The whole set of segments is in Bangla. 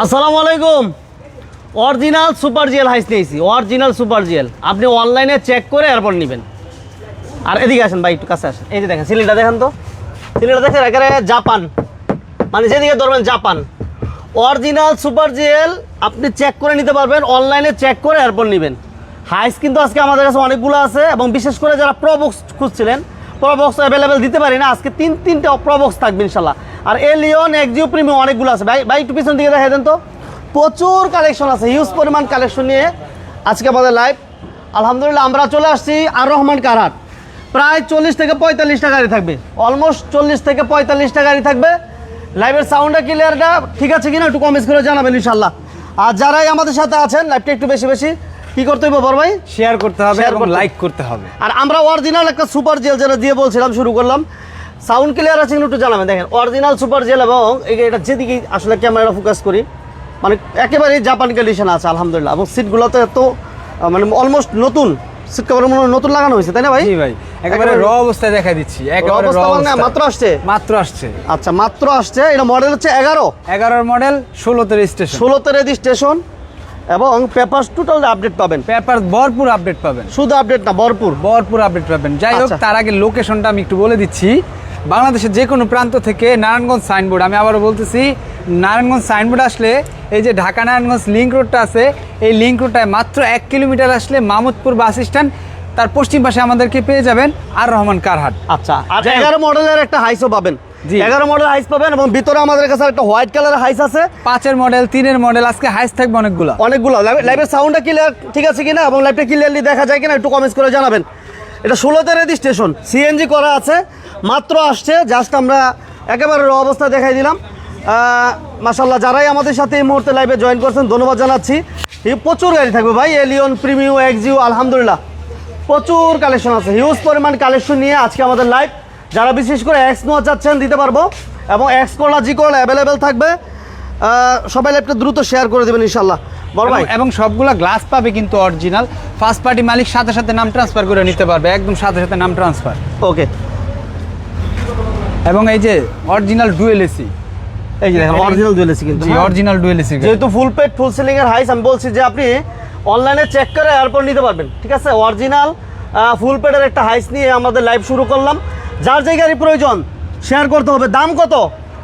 আসসালামু আলাইকুম। অরিজিনাল সুপার জিএল হাইস নিয়েছি, অরিজিনাল সুপার জিএল। আপনি অনলাইনে চেক করে এরপর নেবেন। আর এদিকে আসেন ভাই, একটু কাছে আসেন। এই যে দেখেন সিলিন্ডার, দেখেন তো সিলিন্ডার দেখেন, একেবারে জাপান, মানে যেদিকে ধরবেন জাপান। অরিজিনাল সুপার জিএল আপনি চেক করে নিতে পারবেন, অনলাইনে চেক করে এরপর নেবেন। হাইস কিন্তু আজকে আমাদের কাছে অনেকগুলো আছে, এবং বিশেষ করে যারা প্রবক্স খুঁজছিলেন, প্রবক্স অ্যাভেলেবেল দিতে পারি না, আজকে তিনটে প্রবক্স থাকবে ইনশাল্লাহ। আর এলিয়ন এক্সিও প্রিমিয়াম অনেকগুলো আছে। ভাই একটু পিছন দিকে দেখা দেন তো, প্রচুর কালেকশন আছে, হিউজ পরিমাণ কালেকশন নিয়ে আজকে আমাদের লাইভ। আলহামদুলিল্লাহ আমরা চলে আসছি আর রহমান কারহাট। প্রায় 40 থেকে 45টা গাড়ি থাকবে, অলমোস্ট 40 থেকে 45টা গাড়ি থাকবে। লাইভের সাউন্ডটা ক্লিয়ারটা ঠিক আছে কিনা একটু কমেন্টস করে জানাবেন ইনশাল্লাহ। আর যারাই আমাদের সাথে আছেন, লাইভটা একটু বেশি বেশি কি করতে হবে বড় ভাই? শেয়ার করতে হবে এবং লাইক করতে হবে। আর আমরা অরিজিনাল একটা সুপার জেল যেটা দিয়ে বলছিলাম, শুরু করলাম। সাউন্ড ক্লিয়ার আছে কিনা একটু জানাবেন। দেখেন অরিজিনাল সুপার জেল, এবং এটা যেদিকে আসলে ক্যামেরা ফোকাস করি, মানে একেবারেই জাপান কন্ডিশন আছে আলহামদুলিল্লাহ। এবং সিটগুলোতে এত মানে অলমোস্ট নতুন সিট কভার নতুন লাগানো হয়েছে, তাই না ভাই? জি ভাই, একেবারে র অবস্থায় দেখা দিচ্ছি। একেবারে র অবস্থা, মাত্র আসছে, মাত্র আসছে। আচ্ছা মাত্র আসছে। এটা মডেল হচ্ছে 11 মডেল, 16তে রেজিস্ট্রেশন, 16তে রেজিস্ট্রেশন, এবং পেপারস টোটাল আপডেট পাবেন। পেপার ভরপুর আপডেট পাবেন, শুধু আপডেট না, ভরপুর আপডেট পাবেন। যাই হোক, তার আগে লোকেশনটা আমি একটু বলে দিচ্ছি। বাংলাদেশের যে কোনো প্রান্ত থেকে নারায়ণগঞ্জ সাইনবোর্ড, আমি আবারও বলতেছি, নারায়ণগঞ্জ সাইনবোর্ড আসলে এই যে ঢাকা নারায়ণগঞ্জ লিঙ্ক রোডটা আছে, এই লিঙ্ক রোডটায় মাত্র 1 কিলোমিটার আসলে মাহমুদপুর বাস স্ট্যান্ড, তার পশ্চিম পাশে আমাদেরকে পেয়ে যাবেন আর রহমান কারহাট। আচ্ছা, আর 11 মডেলের একটা হাইসও পাবেন। 11 মডেল হাইস পাবেন, এবং ভিতরে আমাদের কাছে একটা হোয়াইট কালারের হাইস আছে। 5-এর মডেল, 3-এর মডেল, আজকে হাইস থাকবে অনেকগুলো। লাইভের সাউন্ডটা ক্লিয়ার ঠিক আছে কিনা, এবং লাইভটা ক্লিয়ারলি দেখা যায় কিনা একটু কমেন্টস করে জানাবেন। এটা 16তে রেজিস্ট্রেশন, সিএনজি করা আছে, মাত্র আসছে। জাস্ট আমরা একেবারে র অবস্থা দেখাই দিলাম। মাশাআল্লাহ, যারাই আমাদের সাথে এই মুহূর্তে লাইভে জয়েন করছেন ধন্যবাদ জানাচ্ছি। প্রচুর গাড়ি থাকবে ভাই, এলিয়ন, প্রিমিও, এক্সিও, আলহামদুলিল্লাহ প্রচুর কালেকশন আছে, হিউজ পরিমাণ কালেকশন নিয়ে আজকে আমাদের লাইভ। যারা বিশেষ করে এক্স নোয়া চাচ্ছেন দিতে পারবো, এবং এক্স করলা জি করলা অ্যাভেলেবেল থাকবে। সবাই লাইভটা দ্রুত শেয়ার করে দেবেন ইনশাল্লাহ বড় ভাই। এবং সবগুলা গ্লাস পাবে কিন্তু অরিজিনাল, ফার্স্ট পার্টি মালিক সাথে সাথে নাম ট্রান্সফার করে নিতে পারবে, একদম সাথে সাথে নাম ট্রান্সফার। ওকে। এবং এই যে অরিজিনাল ডুয়েল এসি, এই যে দেখেন অরিজিনাল ডুয়েল এসি, কিন্তু অরিজিনাল ডুয়েল এসি, যেহেতু ফুল পেড ফুল সিলিং এর হাইস, আমি বলছি যে আপনি অনলাইনে চেক করে এরপর নিতে পারবেন, ঠিক আছে? অরিজিনাল ফুল পেডের একটা হাইস নিয়ে আমাদের লাইভ শুরু করলাম। যার যে গাড়ি প্রয়োজন শেয়ার করতে হবে। দাম কত?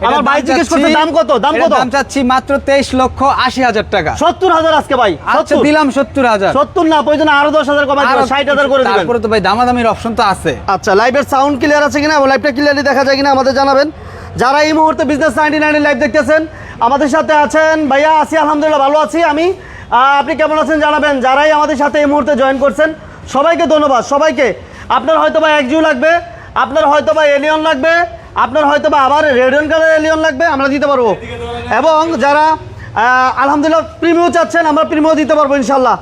আমার ভাই জিজ্ঞেস করতে দাম কত? দাম চাচ্ছি মাত্র 23,80,000 টাকা। 70,000 আজকে ভাই। আচ্ছা দিলাম 70,000। 70 না, প্রয়োজন আরো 10,000 কমাই দিবেন, 60,000 করে দিবেন। তারপরে তো ভাই দামাদামির অপশন তো আছে। আচ্ছা, লাইভের সাউন্ড ক্লিয়ার আছে কিনা, লাইভটা ক্লিয়ারলি দেখা যায় কিনা আমাদের জানাবেন। যারা এই মুহূর্তে বিজনেস 99 লাইভ দেখতেছেন, আমাদের সাথে আছেন ভাইয়া। আছি আলহামদুলিল্লাহ, ভালো আছি আমি। আপনি কেমন আছেন জানাবেন। যারাই আমাদের সাথে এই মুহূর্তে জয়েন করছেন সবাইকে ধন্যবাদ, সবাইকে। আপনার হয়তো বা এক্সিও লাগবে, আপনার হয়তো বা এলিয়ন লাগবে, আপনার হয়তো বা আবার রেডিয়ন কালার এলিয়ন লাগবে, আমরা দিতে পারবো। এবং যারা আলহামদুলিল্লাহ প্রিমিও চাচ্ছেন, আমরা প্রিমিও দিতে পারবো ইনশাল্লাহ।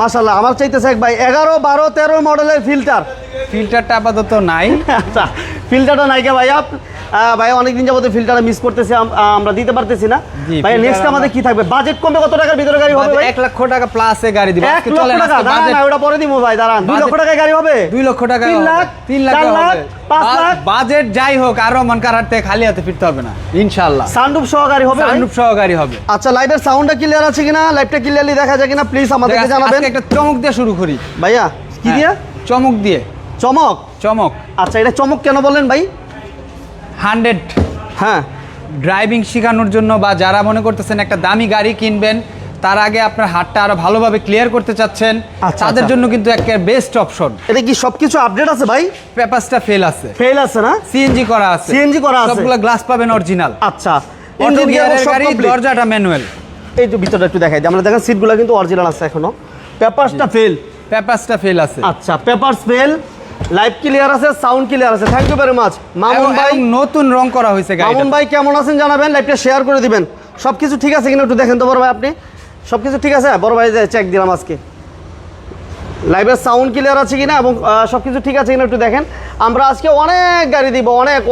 মাশাল্লাহ, আমার চাইতেছে এক ভাই 11, 12, 13 মডেলের ফিল্টারটা আপাতত নাই। আচ্ছা, ফিল্টারটা নাই কে ভাইয়া? ভাই অনেকদিন যাবত ফিল্টারটা মিস করতেছি, আমরা দিতে পারতেছি না ভাই। নেক্সট আমাদের কি থাকবে? বাজেট কমবে কত টাকার ভিতরে গাড়ি হবে? 1 লক্ষ টাকা প্লাসে গাড়ি দিব। 1 লক্ষ টাকা? দাঁড়ান না, ওটা পরে দিব ভাই, দাঁড়ান। 2 লক্ষ টাকায় গাড়ি হবে? 2 লক্ষ টাকা, 3 লাখ, 4 লাখ, 5 লাখ। বাজেট যাই হোক, আর রহমান কারহাট থেকে খালি হাতে ফিরতে হবে না ইনশাআল্লাহ। সানরুফ সহ গাড়ি হবে? সানরুফ সহ গাড়ি হবে। আচ্ছা, লাইভের সাউন্ডটা ক্লিয়ার আছে কিনা, লাইভটা ক্লিয়ারলি দেখা যায় কিনা প্লিজ আমাদেরকে জানাবেন। একটা চমক দিয়ে শুরু করি ভাইয়া। কি দিয়ে? চমক দিয়ে। চমক? আচ্ছা, এটা চমক কেন বললেন ভাই? 100 হ্যাঁ, ড্রাইভিং শেখানোর জন্য, বা যারা মনে করতেছেন একটা দামি গাড়ি কিনবেন, তার আগে আপনার হাতটা আরো ভালোভাবে ক্লিয়ার করতে চাচ্ছেন, তাদের জন্য কিন্তু একটা বেস্ট অপশন। এটা কি সবকিছু আপডেট আছে ভাই? পেপারসটা ফেল আছে না? সিএনজি করা আছে, সবগুলো গ্লাস পাবেন অরিজিনাল। আচ্ছা, ইঞ্জিন গিয়ারের গাড়ি, দরজাটা ম্যানুয়াল। এই যে ভিতরটা একটু দেখাই দিই আমরা, দেখেন সিটগুলো কিন্তু অরিজিনাল আছে এখনো। পেপারসটা ফেল আছে। আচ্ছা, পেপারস ফেল, লাইভ ক্লিয়ার আছে, সাউন্ড ক্লিয়ার আছে। Thank you very much Mamun ভাই। নতুন রং করা হয়েছে গাড়িটা। মামুন ভাই কেমন আছেন জানাবেন, লাইভটা শেয়ার করে দিবেন। সবকিছু ঠিক আছে কিনা একটু দেখেন তো বড় ভাই, আপনি সবকিছু ঠিক আছে? বড় ভাই চেক দিলাম আজকে, লাইভের সাউন্ড ক্লিয়ার আছে কিনা এবং সবকিছু ঠিক আছে কিনা একটু দেখেন। আমরা আজকে অনেক গাড়ি দিব,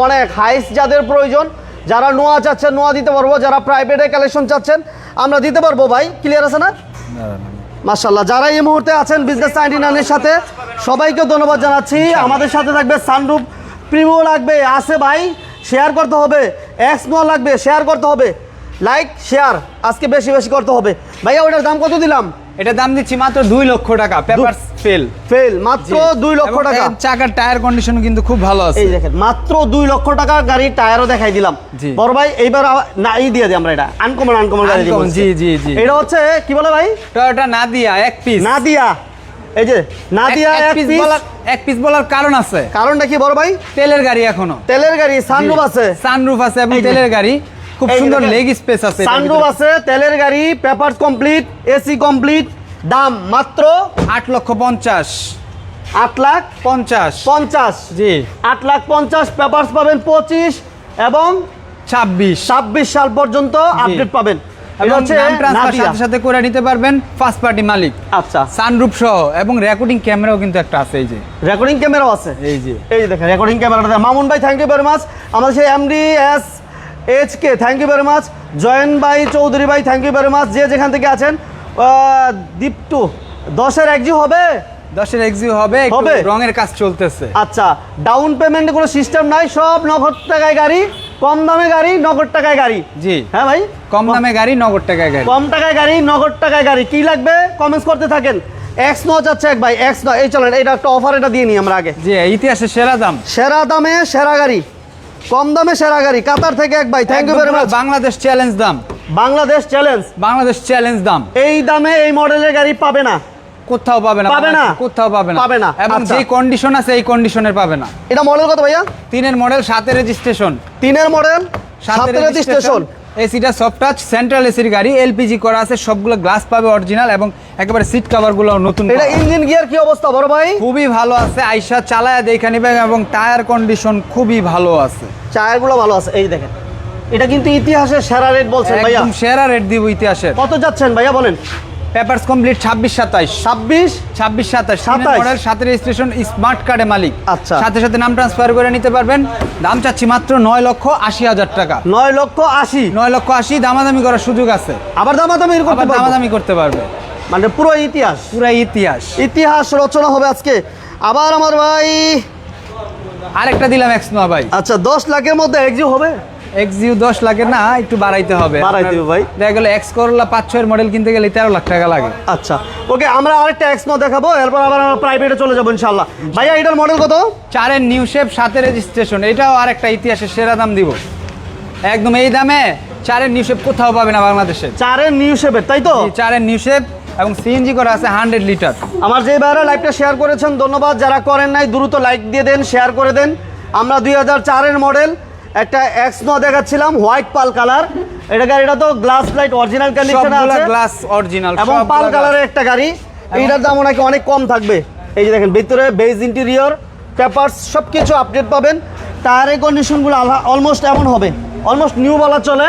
অনেক হাইস যাদের প্রয়োজন, যারা নোয়া চাচ্ছেন নোয়া দিতে পারবো, যারা প্রাইভেটে কালেকশন চাচ্ছেন আমরা দিতে পারবো। ভাই ক্লিয়ার আছে না? মাশাআল্লাহ, যারা এই মুহূর্তে আছেন বিজনেস 99 এর সাথে সবাইকে ধন্যবাদ জানাচ্ছি। আমাদের সাথে থাকবে সানরুফ প্রিমিও লাগবে, আছে ভাই শেয়ার করতে হবে। এক্স নোয়া লাগবে, শেয়ার করতে হবে। লাইক শেয়ার আজকে বেশি বেশি করতে হবে। ভাইয়া ওটার দাম কত দিলাম? এটা দাম দিচ্ছি মাত্র 2 লক্ষ টাকা, পেপারস ফেল মাত্র 2 লক্ষ টাকা। চাকার টায়ার কন্ডিশন কিন্তু খুব ভালো আছে। এই দেখেন মাত্র 2 লক্ষ টাকার গাড়ি, টায়ারও দেখাই দিলাম। বড় ভাই এইবার না দিয়ে দিই আমরা, এটা আনকমন গাড়ি দিব। জি জি জি, এটা হচ্ছে কি বলে ভাই? টয়োটা নাদিয়া এক পিস। নাদিয়া, এই যে নাদিয়া এক পিস বলার কারণ আছে। কারণটা কি বড় ভাই? তেলের গাড়ি, এখনো তেলের গাড়ি, সানরুফ আছে। সানরুফ আছে এবং তেলের গাড়ি, খুব সুন্দর লেগ স্পেস আছে। সানরুফ আছে, তেলের গাড়ি, পেপারস কমপ্লিট, এসি কমপ্লিট। দাম মাত্র 8,50,000। 8,50,000 জি, 8,50,000 পেপারস পাবেন 25 এবং 26 সাল পর্যন্ত আপডেট পাবেন। এটা এবং হচ্ছে নাম ট্রান্সফার নাদিয়া। সাথে সাথে করে নিতে পারবেন, ফার্স্ট পার্টি মালিক। আচ্ছা, সানরুফ সহ এবং রেকর্ডিং ক্যামেরাও কিন্তু একটা আছে। এই যে রেকর্ডিং ক্যামেরাও আছে। এই যে দেখেন রেকর্ডিং ক্যামেরাটা। মামুন ভাই থ্যাংক ইউ ভেরি মাচ। আমাদের সেই MDSHK thank you very much. জয়েন ভাই, চৌধুরী ভাই থ্যাংক ইউ ভেরি মাচ। যে যেখান থেকে আছেন, দীপ্টু 10-এর একজিও হবে, 10-এর এক্সিউ হবে, একটু রঙের কাজ চলতেছে। আচ্ছা, ডাউন পেমেন্টে কোনো সিস্টেম নাই, সব নগদ টাকায় গাড়ি, কম দামে গাড়ি, নগদ টাকায় গাড়ি। জি হ্যাঁ ভাই, কম দামে গাড়ি, নগদ টাকায় গাড়ি। কম টাকায় গাড়ি, নগদ টাকায় গাড়ি। কি লাগবে কমেন্টস করতে থাকেন। X9 যাচ্ছে এক ভাই, X9 এই চলেন, এটা একটা অফার, এটা দিয়ে নিই আমরা আগে। জি, ইতিহাসে সেরা দাম, সেরা দামে সেরা গাড়ি, কম দামে সেরা গাড়ি, কাতার থেকে এক ভাই thank you very much. Bangladesh challenge দাম, বাংলাদেশ চ্যালেঞ্জ দাম। এই দামে এই মডেলের গাড়ি পাবে না, কোথাও পাবে না, কোথাও পাবে না। এবং আচ্ছা। যে কন্ডিশন আছে এই কন্ডিশনের পাবে না। এটা মডেল কত ভাইয়া? 3-এর মডেল, 7-এর রেজিস্ট্রেশন। 3-এর মডেল, 7-এর রেজিস্ট্রেশন। এসিটা সফট টাচ, সেন্ট্রাল এসির গাড়ি, এলপিজি করা আছে, সবগুলো গ্লাস পাবে অরিজিনাল এবং একেবারে সিট কভারগুলো নতুন। এটা ইঞ্জিন গিয়ার কি অবস্থা বড় ভাই? খুবই ভালো আছে, আইসা চালায়া দেখে নিবেন এবং টায়ার কন্ডিশন খুবই ভালো আছে, টায়ারগুলো ভালো আছে। এই দেখেন, এটা কিন্তু ইতিহাসের সেরা রেট বলছেন ভাইয়া। একদম সেরা রেট দিব ইতিহাসের। কত যাচ্ছেন ভাইয়া বলেন? Papers complete 26-27 model, 7 registration, smart কার্ডে মালিক। আচ্ছা, সাথে সাথে নাম ট্রান্সফার করে নিতে পারবেন। দাম চাচ্ছি মাত্র 9,80,000 টাকা। 9,80,000 দামাদামি করার সুযোগ আছে। আবার দামাদামি করতে পারবে, মানে পুরো ইতিহাস রচনা হবে আজকে। আবার আমার ভাই আরেকটা দিলাম X9 ভাই। আচ্ছা, 10 লাখের মধ্যে এক্সিউ হবে? এক্সিউ 10 লাখের না, একটু বাড়াইতে হবে ভাই। দেখা গেল এক্স করোলা 5-6 মডেল কিনতে গেলে 13 লাখ টাকা লাগে। আচ্ছা ওকে, আমরা আরেকটা X9 দেখাবো, এরপর আবার আমরা প্রাইভেটে চলে যাবো ইনশাআল্লাহ। ভাইয়া এটার মডেল কত? 4-এর নিউ শেপ, 7-এর রেজিস্ট্রেশন। এটাও আরেকটা ইতিহাসের সেরা দাম দিব একদম। এই দামে 4-এর নিউ শেপ কোথাও পাবে না বাংলাদেশে। 4-এর নিউ শেপের, তাই তো? 4-এর নিউ শেপ এবং সিএনজি করা আছে 100 লিটার। আমার যে ভাইরা লাইভটা শেয়ার করেছেন ধন্যবাদ, যারা করেন নাই দ্রুত লাইক দিয়ে দেন, শেয়ার করে দেন। আমরা 2004-এর মডেল একটা X9 দেখাচ্ছিলাম, হোয়াইট পাল কালার। এটা গাড়িটা তো গ্লাস লাইট অরিজিনাল কন্ডিশনে আছে, গ্লাস অরিজিনাল এবং পাল কালারের একটা গাড়ি। এইটার দাম নাকি অনেক কম থাকবে। এই যে দেখেন ভিতরে বেজ ইন্টেরিয়র, পেপারস সবকিছু আপডেট পাবেন। টায়ারের কন্ডিশনগুলো অলমোস্ট এমন হবে, অলমোস্ট নিউ বলা চলে।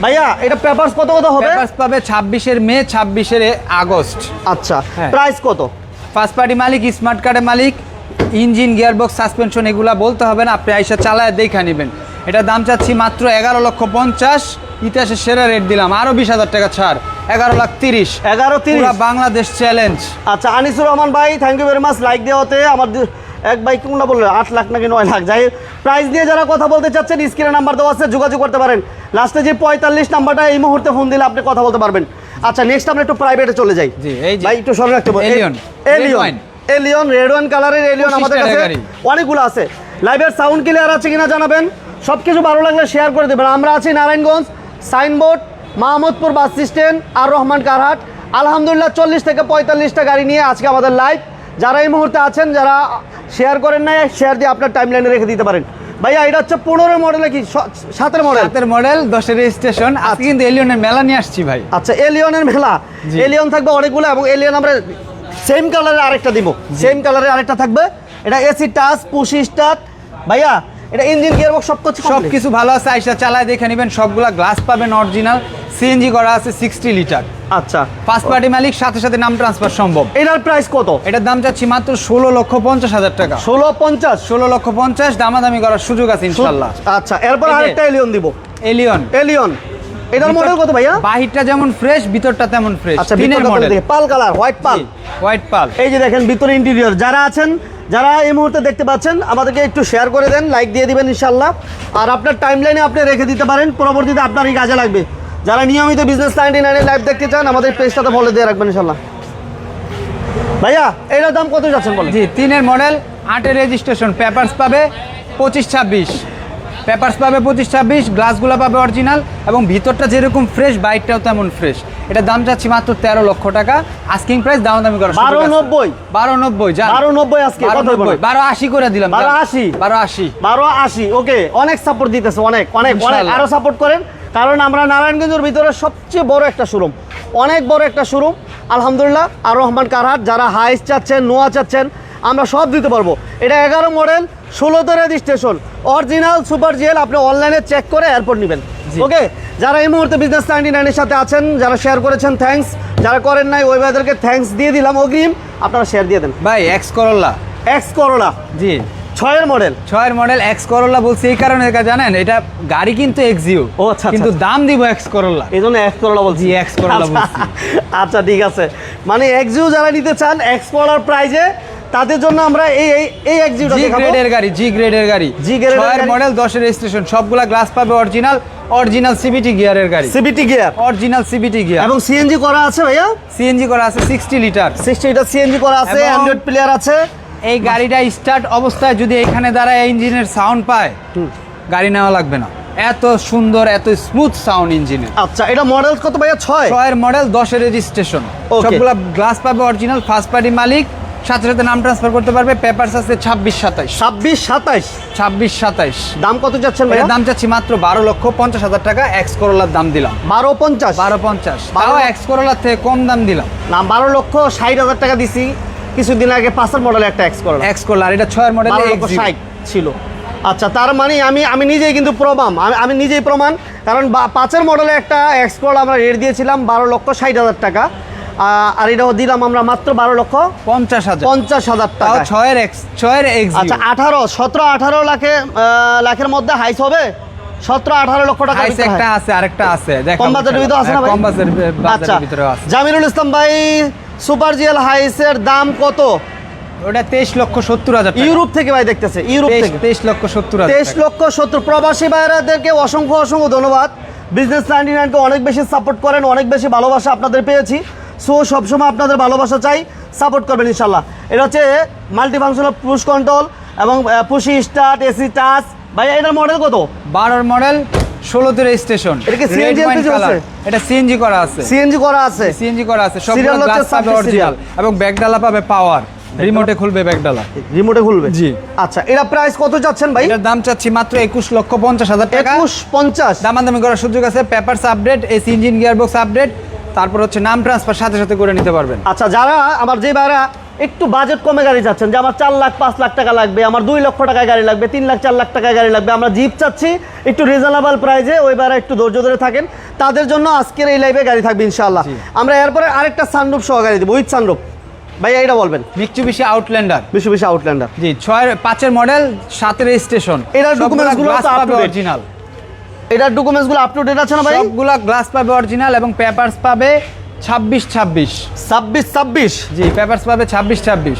ভাইয়া এটা পেপারস কত হবে? পেপারস পাবে 26-এর মে, 26-এর আগস্ট। আচ্ছা, প্রাইস কত? ফার্স্ট পার্টি মালিক, স্মার্ট কার্ডের মালিক, ইঞ্জিন, গিয়ারবক্স, সাসপেনশন এগুলা বলতে হবে না, আপনি আইসা চালায় দেখে নেবেন। এটা দাম চাচ্ছি মাত্র 11,50,000। ইতিহাসের সেরা রেট দিলাম, আরো 20,000 টাকা ছাড়, 11,30,000। 11,30,000 বাংলাদেশ চ্যালেঞ্জ। আচ্ছা, আনিসুর রহমান ভাই thank you very much like দেওয়াতে। আমার এক ভাই কোনটা বললেন 8 লাখ নাকি 9 লাখ, যাই প্রাইস দিয়ে যারা কথা বলতে চাচ্ছেন স্ক্রিনে নাম্বার দেওয়া আছে, যোগাযোগ করতে পারেন। লাস্টে যে 45 নাম্বারটা, এই মুহূর্তে ফোন দিলে আপনি কথা বলতে পারবেন। আচ্ছা, নেক্সট আমরা একটু প্রাইভেটে চলে যাই। জি, এই যে ভাই একটু সরে রাখতে বলুন। এলিয়ন রেড ওয়াইন কালারের এলিয়ন আমাদের কাছে অনেকগুলো আছে। লাইভের সাউন্ড ক্লিয়ার আছে কিনা জানাবেন। সবকিছু ভালো লাগলে শেয়ার করে দেবেন। আমরা আছি Narayanganj Signboard, Mahmudpur bus stand, Ar Rahman কারহাট। আলহামদুলিল্লাহ 40 থেকে 45টা গাড়ি নিয়ে আজকে আমাদের লাইভ। যারা এই মুহূর্তে আছেন, যারা শেয়ার করেন নাই, শেয়ার দিয়ে আপনার টাইম লাইনে রেখে দিতে পারেন। ভাইয়া এটা হচ্ছে 15 মডেলে কি 7-এর মডেল? 7-এর মডেল, 10-এর রেজিস্ট্রেশন। আজকে কিন্তু এলিয়নের মেলা নিয়ে আসছি ভাই। আচ্ছা, এলিয়নের মেলা, এলিয়ন থাকবে অনেকগুলো, এবং এলিয়ন আমরা সেম কালারের আরেকটা দিব, সেম কালারের আরেকটা থাকবে। এটা এসি টাচ, পুশ স্টার্ট। ভাইয়া এটা ইঞ্জিন গিয়ারবক্স সবকিছু ভালো আছে, আইসা চালায় দেখে নেবেন। সবগুলা গ্লাস পাবেন অরিজিনাল, সিএনজি করা আছে 60 লিটার। আচ্ছা, ফার্স্ট পার্টি মালিক, সাথে সাথে নাম ট্রান্সফার সম্ভব। এটার প্রাইস কত? এটার দাম চাচ্ছি মাত্র 16,50,000 টাকা। 16,50,000 দামাদামি করার সুযোগ আছে ইনশাআল্লাহ। আচ্ছা, এরপর আরেকটা এলিয়ন দিব। এলিয়ন এটার মডেল কত ভাইয়া? বাহিরটা যেমন ফ্রেশ, ভিতরটা তেমন ফ্রেশ। আচ্ছা, ভিতরটা মডেল পাল কালার, হোয়াইট পাল। এই যে দেখেন ভিতরে ইন্টেরিয়র। যারা আছেন, যারা এই মুহূর্তে দেখতে পাচ্ছেন, আমাদেরকে একটু শেয়ার করে দেন, লাইক দিয়ে দিবেন ইনশাআল্লাহ। আর আপনার টাইমলাইনে আপনি রেখে দিতে পারেন, পরবর্তীতে আপনারই কাজে লাগবে। যারা নিয়মিত বিজনেস 99 লাইভ দেখতে চান আমাদের পেজটাতে ফলো দিয়ে রাখবেন ইনশাল্লাহ। ভাইয়া এটার দাম কত যাচ্ছেন বলেন? জি 3-এর মডেল 8-এর রেজিস্ট্রেশন, পেপারস পাবে 25-26, পেপারস পাবে 25-26, গ্লাসগুলো পাবে অরিজিনাল এবং ভিতরটা যেরকম ফ্রেশ বাইকটাও তেমন ফ্রেশ। এটা দাম যাচ্ছে মাত্র 13 লক্ষ টাকা, আস্কিং প্রাইস দামাদামি করা 1290 1290 যা 1290 আজকে কত হইব? 1280 করে দিলাম 1280 1280 ওকে, অনেক সাপোর্ট দিতেছে, অনেক অনেক অনেক, ইনশাআল্লাহ। আরো সাপোর্ট করেন, কারণ আমরা নারায়ণগঞ্জের ভিতরে সবচেয়ে বড় একটা শোরুম, অনেক বড় একটা শোরুম আলহামদুলিল্লাহ। আর রহমান কারহাট, যারা হাইস চাচ্ছেন, নোয়া চাচ্ছেন, আমরা সব দিতে পারবো। এটা 11 মডেল, 16তে রেজিস্ট্রেশন, অরিজিনাল সুপার জিএল। আপনি অনলাইনে চেক করে এয়ারপোর্ট নেবেন। ওকে, যারা এই মুহূর্তে বিজনেস 99 এর সাথে আছেন, যারা শেয়ার করেছেন থ্যাঙ্কস, যারা করেন নাই ওই ভাইদেরকে থ্যাঙ্কস দিয়ে দিলাম অগ্রিম, আপনারা শেয়ার দিয়ে দেন। ভাই এক্স করোলা, এক্স করোলা জি 6-এর মডেল, 6-এর মডেল এক্স করোলা বলছি এই কারণে জানেন, এটা গাড়ি কিন্তু এক্সিও, ও আচ্ছা, কিন্তু দাম দিব এক্স করোলা, এই জন্য এক্স করোলা বলছি। জি এক্স করোলা বলছি। আচ্ছা ঠিক আছে, মানে এক্সিও যারা নিতে চান এক্স করোলার প্রাইজে, তাদের জন্য আমরা এই এই এই এক্সিওটা জি দেখাবো। গ্রেডের গাড়ি, জি গ্রেডের গাড়ি, জি গ্রেডের 6-এর গাড়ি। মডেল 10-এর রেজিস্ট্রেশন, সবগুলা গ্লাস পাবে অরিজিনাল, অরিজিনাল সিবিটি গিয়ারের গাড়ি, CVT gear original CVT gear এবং সিএনজি করা আছে ভাইয়া, সিএনজি করা আছে 60 লিটার। 60 এটা সিএনজি করা আছে, এবং- অ্যান্ড্রয়েড প্লেয়ার আছে। এই গাড়িটা স্টার্ট অবস্থায় যদি এখানে দাঁড়ায় ইঞ্জিনের সাউন্ড পায়, গাড়ি নেওয়া লাগবে না, এত সুন্দর এত স্মুথ সাউন্ড ইঞ্জিনের। আচ্ছা এটা মডেল কত ভাইয়া? 6 6-এর মডেল 10-এর রেজিস্ট্রেশন, Okay. সবগুলা গ্লাস পাবে অরিজিনাল, ফার্স্ট পার্টি মালিক, সাথে সাথে নাম ট্রান্সফার করতে পারবে, পেপারস আছে 26-27, 26-27। 26-27। দাম কত যাচ্ছেন ভাইয়া? এর দাম চাচ্ছি মাত্র 12,50,000 টাকা, এক্স করোলার দাম দিলাম 1250। 12,50, তাও এক্স করোলার থেকে কম দাম দিলাম। না 12,60,000 টাকা দিছি কিছুদিন আগে, 5-এর মডেল একটা এক্স করোলা, এক্স করোলার এটা 6-এর মডেল 12,60,000 ছিল। আচ্ছা তার মানে আমি নিজেই কিন্তু প্রমাণ, আমি নিজেই প্রমাণ, কারণ 5-এর মডেলে একটা এক্স করোলা আমরা রেট দিয়েছিলাম 12,60,000 টাকা, আর এটাও দিলাম আমরা মাত্র 12,50,000, তাও টাকা। 6-এর এক্স, 6-এর এক্স। আচ্ছা 17-18 লাখের মধ্যে হাইস হবে, 17-18 লক্ষ টাকা হাইস একটা আছে, আরেকটা আছে দেখাবো, কম বাজেটের ভিতরে আছে না ভাই? কম বাজেটের আচ্ছা ভিতরে আছে। জামিরুল ইসলাম ভাই, সুপার জিএল হাইসের দাম কত? ওটা 23,70,000 টাকা। ইউরোপ থেকে ভাই দেখতেছে, ইউরোপ থেকে 23,70,000 23,70,000। প্রবাসী ভাইরাদেরকে অসংখ্য অসংখ্য ধন্যবাদ। বিজনেস 99কে অনেক বেশি সাপোর্ট করেন, অনেক বেশি ভালোবাসা আপনাদের পেয়েছি। সো সবসময় আপনাদের ভালোবাসা চাই, সাপোর্ট করবেন ইনশাল্লাহ। এটা হচ্ছে মাল্টি ফাংশনাল পুশ কন্ট্রোল এবং পুশি স্টার্ট, এসি টাচ। ভাই এটার মডেল কত? 12-এর মডেল, 16তে রেজিস্ট্রেশন। এটা কি CNG LPG আছে? এটা সিএনজি করা আছে, সিএনজি করা আছে, সিএনজি করা আছে, সব Serial হচ্ছে গ্লাস পাবে subject অরিজিনাল এবং ব্যাকডালা পাবে পাওয়ার, রিমোটে খুলবে ব্যাকডালা। রিমোটে খুলবে। জি। আচ্ছা এটা প্রাইস কত যাচ্ছেন ভাই? এটার দাম চাচ্ছি মাত্র 21,50,000 টাকা। 21,50। দামাদামি করার সুযোগ আছে, papers update, AC engine gearbox update, তারপর হচ্ছে নাম ট্রান্সফার সাথে সাথে করে নিতে পারবেন। আচ্ছা যারা আমার যে ভাইরা একটু বাজেট কমে গাড়ি চাচ্ছেন, যে আমার 4 লাখ 5 লাখ টাকা লাগবে, আমার 2 লক্ষ টাকায় গাড়ি লাগবে, 3 লাখ 4 লাখ টাকায় গাড়ি লাগবে, আমরা জিপ চাচ্ছি একটু রিজনেবল প্রাইসে, ওই ভাইরা একটু ধৈর্য ধরে থাকেন, তাদের জন্য আজকের এই লাইভে গাড়ি থাকবে ইনশাআল্লাহ। জি। আমরা এরপরে আরেকটা সানরুফ সহ গাড়ি দেবো, উইথ সানরুফ। ভাই এইটা বলবেন। মিৎসুবিশি আউটল্যান্ডার, বেশি আউটল্যান্ডার। জি 5-এর মডেল, 7-এর রেজিস্ট্রেশন। এটার documents গুলো তো up to date। অরিজিনাল, এটার ডকুমেন্টসগুলো আপ টু ডেট আছে না ভাই? সবগুলা গ্লাস পাবে অরিজিনাল এবং পেপারস পাবে 26-26। 26 জি পেপারস পাবে 26-26,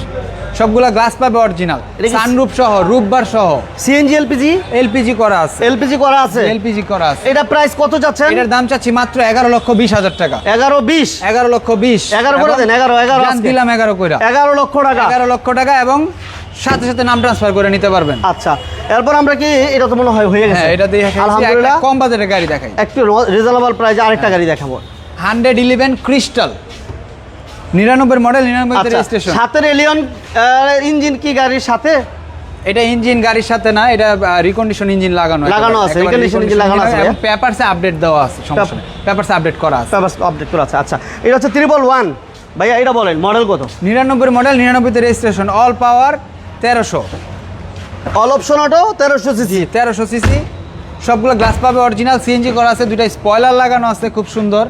সবগুলা গ্লাস পাবে অরিজিনাল, এটা কি- সানরুফ সহ, রূপবার সহ, সিএনজি এলপিজি এলপিজি করা আছে, এলপিজি করা আছে। এলপিজি করা আছে। এটা প্রাইস কত যাচ্ছেন? এটার দাম চাচ্ছি মাত্র 11,20,000 টাকা। 11-20 11,20,000, 11 করে দেন, 11 জান আজকে। দিলাম 11 কইরা, 11 লক্ষ টাকা। 11 লক্ষ টাকা এবং সাথে সাথে নাম ট্রান্সফার করে নিতে পারবেন। আচ্ছা এরপর আমরা কি, এটা তো মনে হয় হয়ে গেছে। হ্যাঁ এটা দিয়ে আলহামদুলিল্লাহ। কম বাজেটের গাড়ি দেখাই, একটু রিজনেবল প্রাইসে আরেকটা গাড়ি দেখাবো। 111 ক্রিস্টাল, 99 মডেল, 99 আচ্ছা রেজিস্ট্রেশন। সাথের এলিয়ন ইঞ্জিন কি গাড়ির সাথে? এটা ইঞ্জিন গাড়ির সাথে না, এটা রিকন্ডিশন ইঞ্জিন লাগানো লাগানো আছে, recondition engine লাগানো আছে। এবং পেপারসে আপডেট দেওয়া আছে, সমস্যা নেই, পেপারসে আপডেট করা আছে। আপডেট করা আছে। আচ্ছা এটা হচ্ছে 111। ভাইয়া এটা বলেন মডেল কত? 99 মডেল, 99 রেজিস্ট্রেশন, অল পাওয়ার, 1300। All option auto, 1300 CC. 1300 CC, সবগুলো গ্লাস পাবে অরিজিনাল, সিএনজি করা আছে, দুইটা স্পয়লার লাগানো আছে খুব সুন্দর,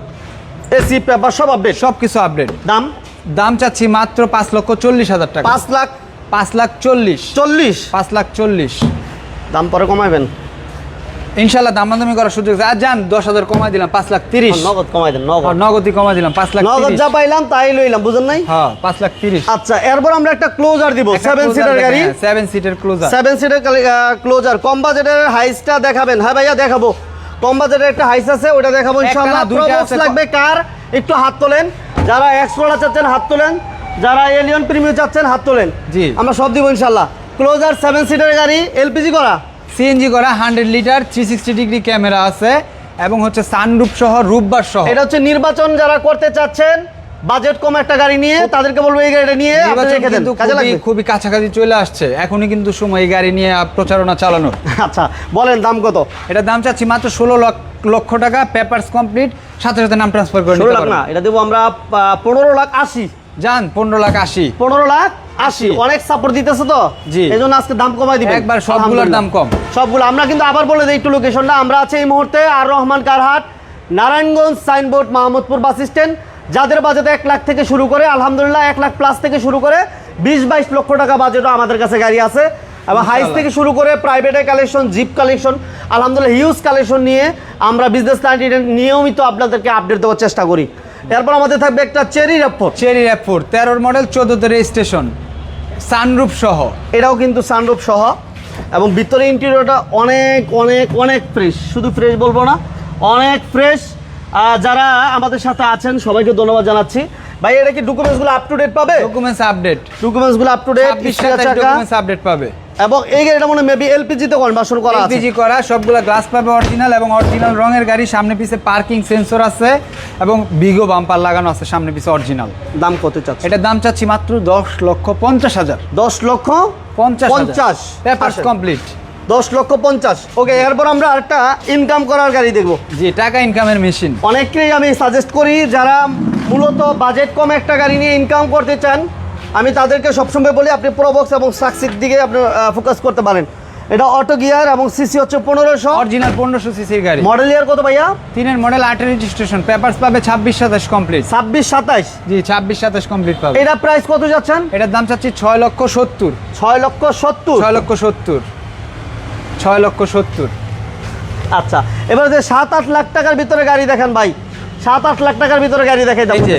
এসি পেপার সব আপডেট। সব কিছু আপডেট। দাম দাম চাচ্ছি মাত্র 5,40,000 টাকা। 5,40,000। 5,40,000, 5,40,000। দাম পরে কমাইবেন ইনশাল্লাহ, দামাদামি করার সুযোগ আছে। আর যান 10,000 কমাই দিলাম, 5,30,000। নগদ কমাই দেন, নগদ। নগদই কমাই দিলাম, নগদ 5,30,000। যা পাইলাম তাই লইলাম, বুঝেন নাই? হ্যাঁ 5,30,000। আচ্ছা এরপর আমরা একটা ক্লোজার দিব, 7 সিটার গাড়ি। 7 সিটের ক্লোজার। 7 সিটার ক্লোজার, কম বাজেটের হাইসটা দেখাবেন? হ্যাঁ ভাইয়া দেখাবো। কম বাজেটের একটা হাইস আছে, ওটা দেখাবো ইনশাআল্লাহ। একটা না, দুইটা প্রবক্স আছে। লাগবে কার, একটু হাত তোলেন। যারা এক্স করোলা চাচ্ছেন হাত তোলেন, যারা এলিয়ন প্রিমিয়াম চাচ্ছেন হাত তোলেন। জি। আমরা সব দিব ইনশাআল্লাহ। ক্লোজার 7 সিটার গাড়ি, এলপিজি করা, সিএনজি করা, 100 লিটার, 360 ডিগ্রি ক্যামেরা আছে এবং হচ্ছে সানরুফ সহ, রূপবার সহ। এটা হচ্ছে নির্বাচন যারা করতে চাচ্ছেন বাজেট কম একটা গাড়ি নিয়ে, তাদেরকে বলবো এই গাড়িটা নিয়ে আপনি নির্বাচন রেখে দেন, কিন্তু কাজে লাগবে। খুবই কাছাকাছি চলে আসছে, এখনই কিন্তু সময় এই গাড়ি নিয়ে প্রচারণা চালানোর। আচ্ছা বলেন দাম কত? এটার দাম চাচ্ছি মাত্র 16 লক্ষ টাকা, পেপারস কমপ্লিট, সাথে সাথে নাম ট্রান্সফার করে 16 নিতে লাখ না, পারবেন। এটা দেবো আমরা 15,80,000। যান 15,80,000। 15,80,000 অনেক সাপোর্ট দিতেছে তো, জি। এই জন্য আজকে দাম কমাই দিবেন একবার সবগুলোর দাম কম। সবগুলো আমরা কিন্তু আবার বলে দিই একটু লোকেশনটা। আমরা আছি এই মুহূর্তে আর রহমান কারহাট, Narayanganj Signboard, Mahmudpur bus stand. যাদের বাজেট 1 লাখ থেকে শুরু করে, আলহামদুলিল্লাহ 1 লাখ প্লাস থেকে শুরু করে 20-22 লক্ষ টাকা বাজেটও আমাদের কাছে গাড়ি আছে। এবং হাইস থেকে শুরু করে প্রাইভেটের কালেকশন, জিপ কালেকশন, আলহামদুলিল্লাহ হিউজ কালেকশন নিয়ে আমরা বিজনেস লাইন নিয়মিত আপনাদেরকে আপডেট দেওয়ার চেষ্টা করি। এরপর আমাদের থাকবে একটা Chery RAV4. Chery RAV4 13 model, 14তে রেজিস্ট্রেশন, সানরুফ সহ। এটাও কিন্তু সানরুফ সহ এবং ভিতরে ইন্টেরিয়রটা অনেক অনেক অনেক ফ্রেশ, শুধু ফ্রেশ বলবো না, অনেক ফ্রেশ। যারা আমাদের সাথে আছেন সবাইকে ধন্যবাদ জানাচ্ছি। ভাই এটা কি ডকুমেন্টসগুলো আপ টু ডেট পাবে? ডকুমেন্টস আপডেট, ডকুমেন্টসগুলো up to date, 26 documents update পাবে। এবং এই গাড়িটা মনে মেবি এলপিজি তে কনভার্সন করা আছে। এলপিজি করা, সবগুলা গ্লাস পাবে অরিজিনাল এবং অরিজিনাল রঙের গাড়ি। সামনে পিছে পার্কিং সেন্সর আছে এবং বিগো বাম্পার লাগানো আছে সামনে পিছে অরিজিনাল। দাম কত চাচ্ছেন? এটার দাম চাচ্ছি মাত্র 10,50,000। 10,50,000 পেপারস কমপ্লিট। 10,50,000 ওকে। এরপর আমরা আরেকটা ইনকাম করার গাড়ি দেখবো। জি, টাকা ইনকামের মেশিন। অনেককেই আমি সাজেস্ট করি যারা মূলত বাজেট কম একটা গাড়ি নিয়ে ইনকাম করতে চান, আমি তাদেরকে সবসময় বলি আপনি প্রোবক্স এবং সাকসির দিকে আপনি ফোকাস করতে পারেন। এটা অটো গিয়ার এবং সিসি হচ্ছে 1500, অরিজিনাল 1500 সিসির গাড়ি। মডেল ইয়ার কত ভাইয়া? 3 মডেল, 8 রেজিস্ট্রেশন, পেপারস পাবে 26-27 কমপ্লিট। 26-27 জি, 26-27 কমপ্লিট পাবে। এটা প্রাইস কত যাচ্ছেন? এটার দাম চাচ্ছি 6,70,000। 6,70,000। 6,70,000। 6,70,000। আচ্ছা, এবার যে 7-8 লাখ টাকার ভিতরে গাড়ি দেখেন ভাই, 7-8 লাখ টাকার ভিতরে গাড়ি দেখাই এই যে।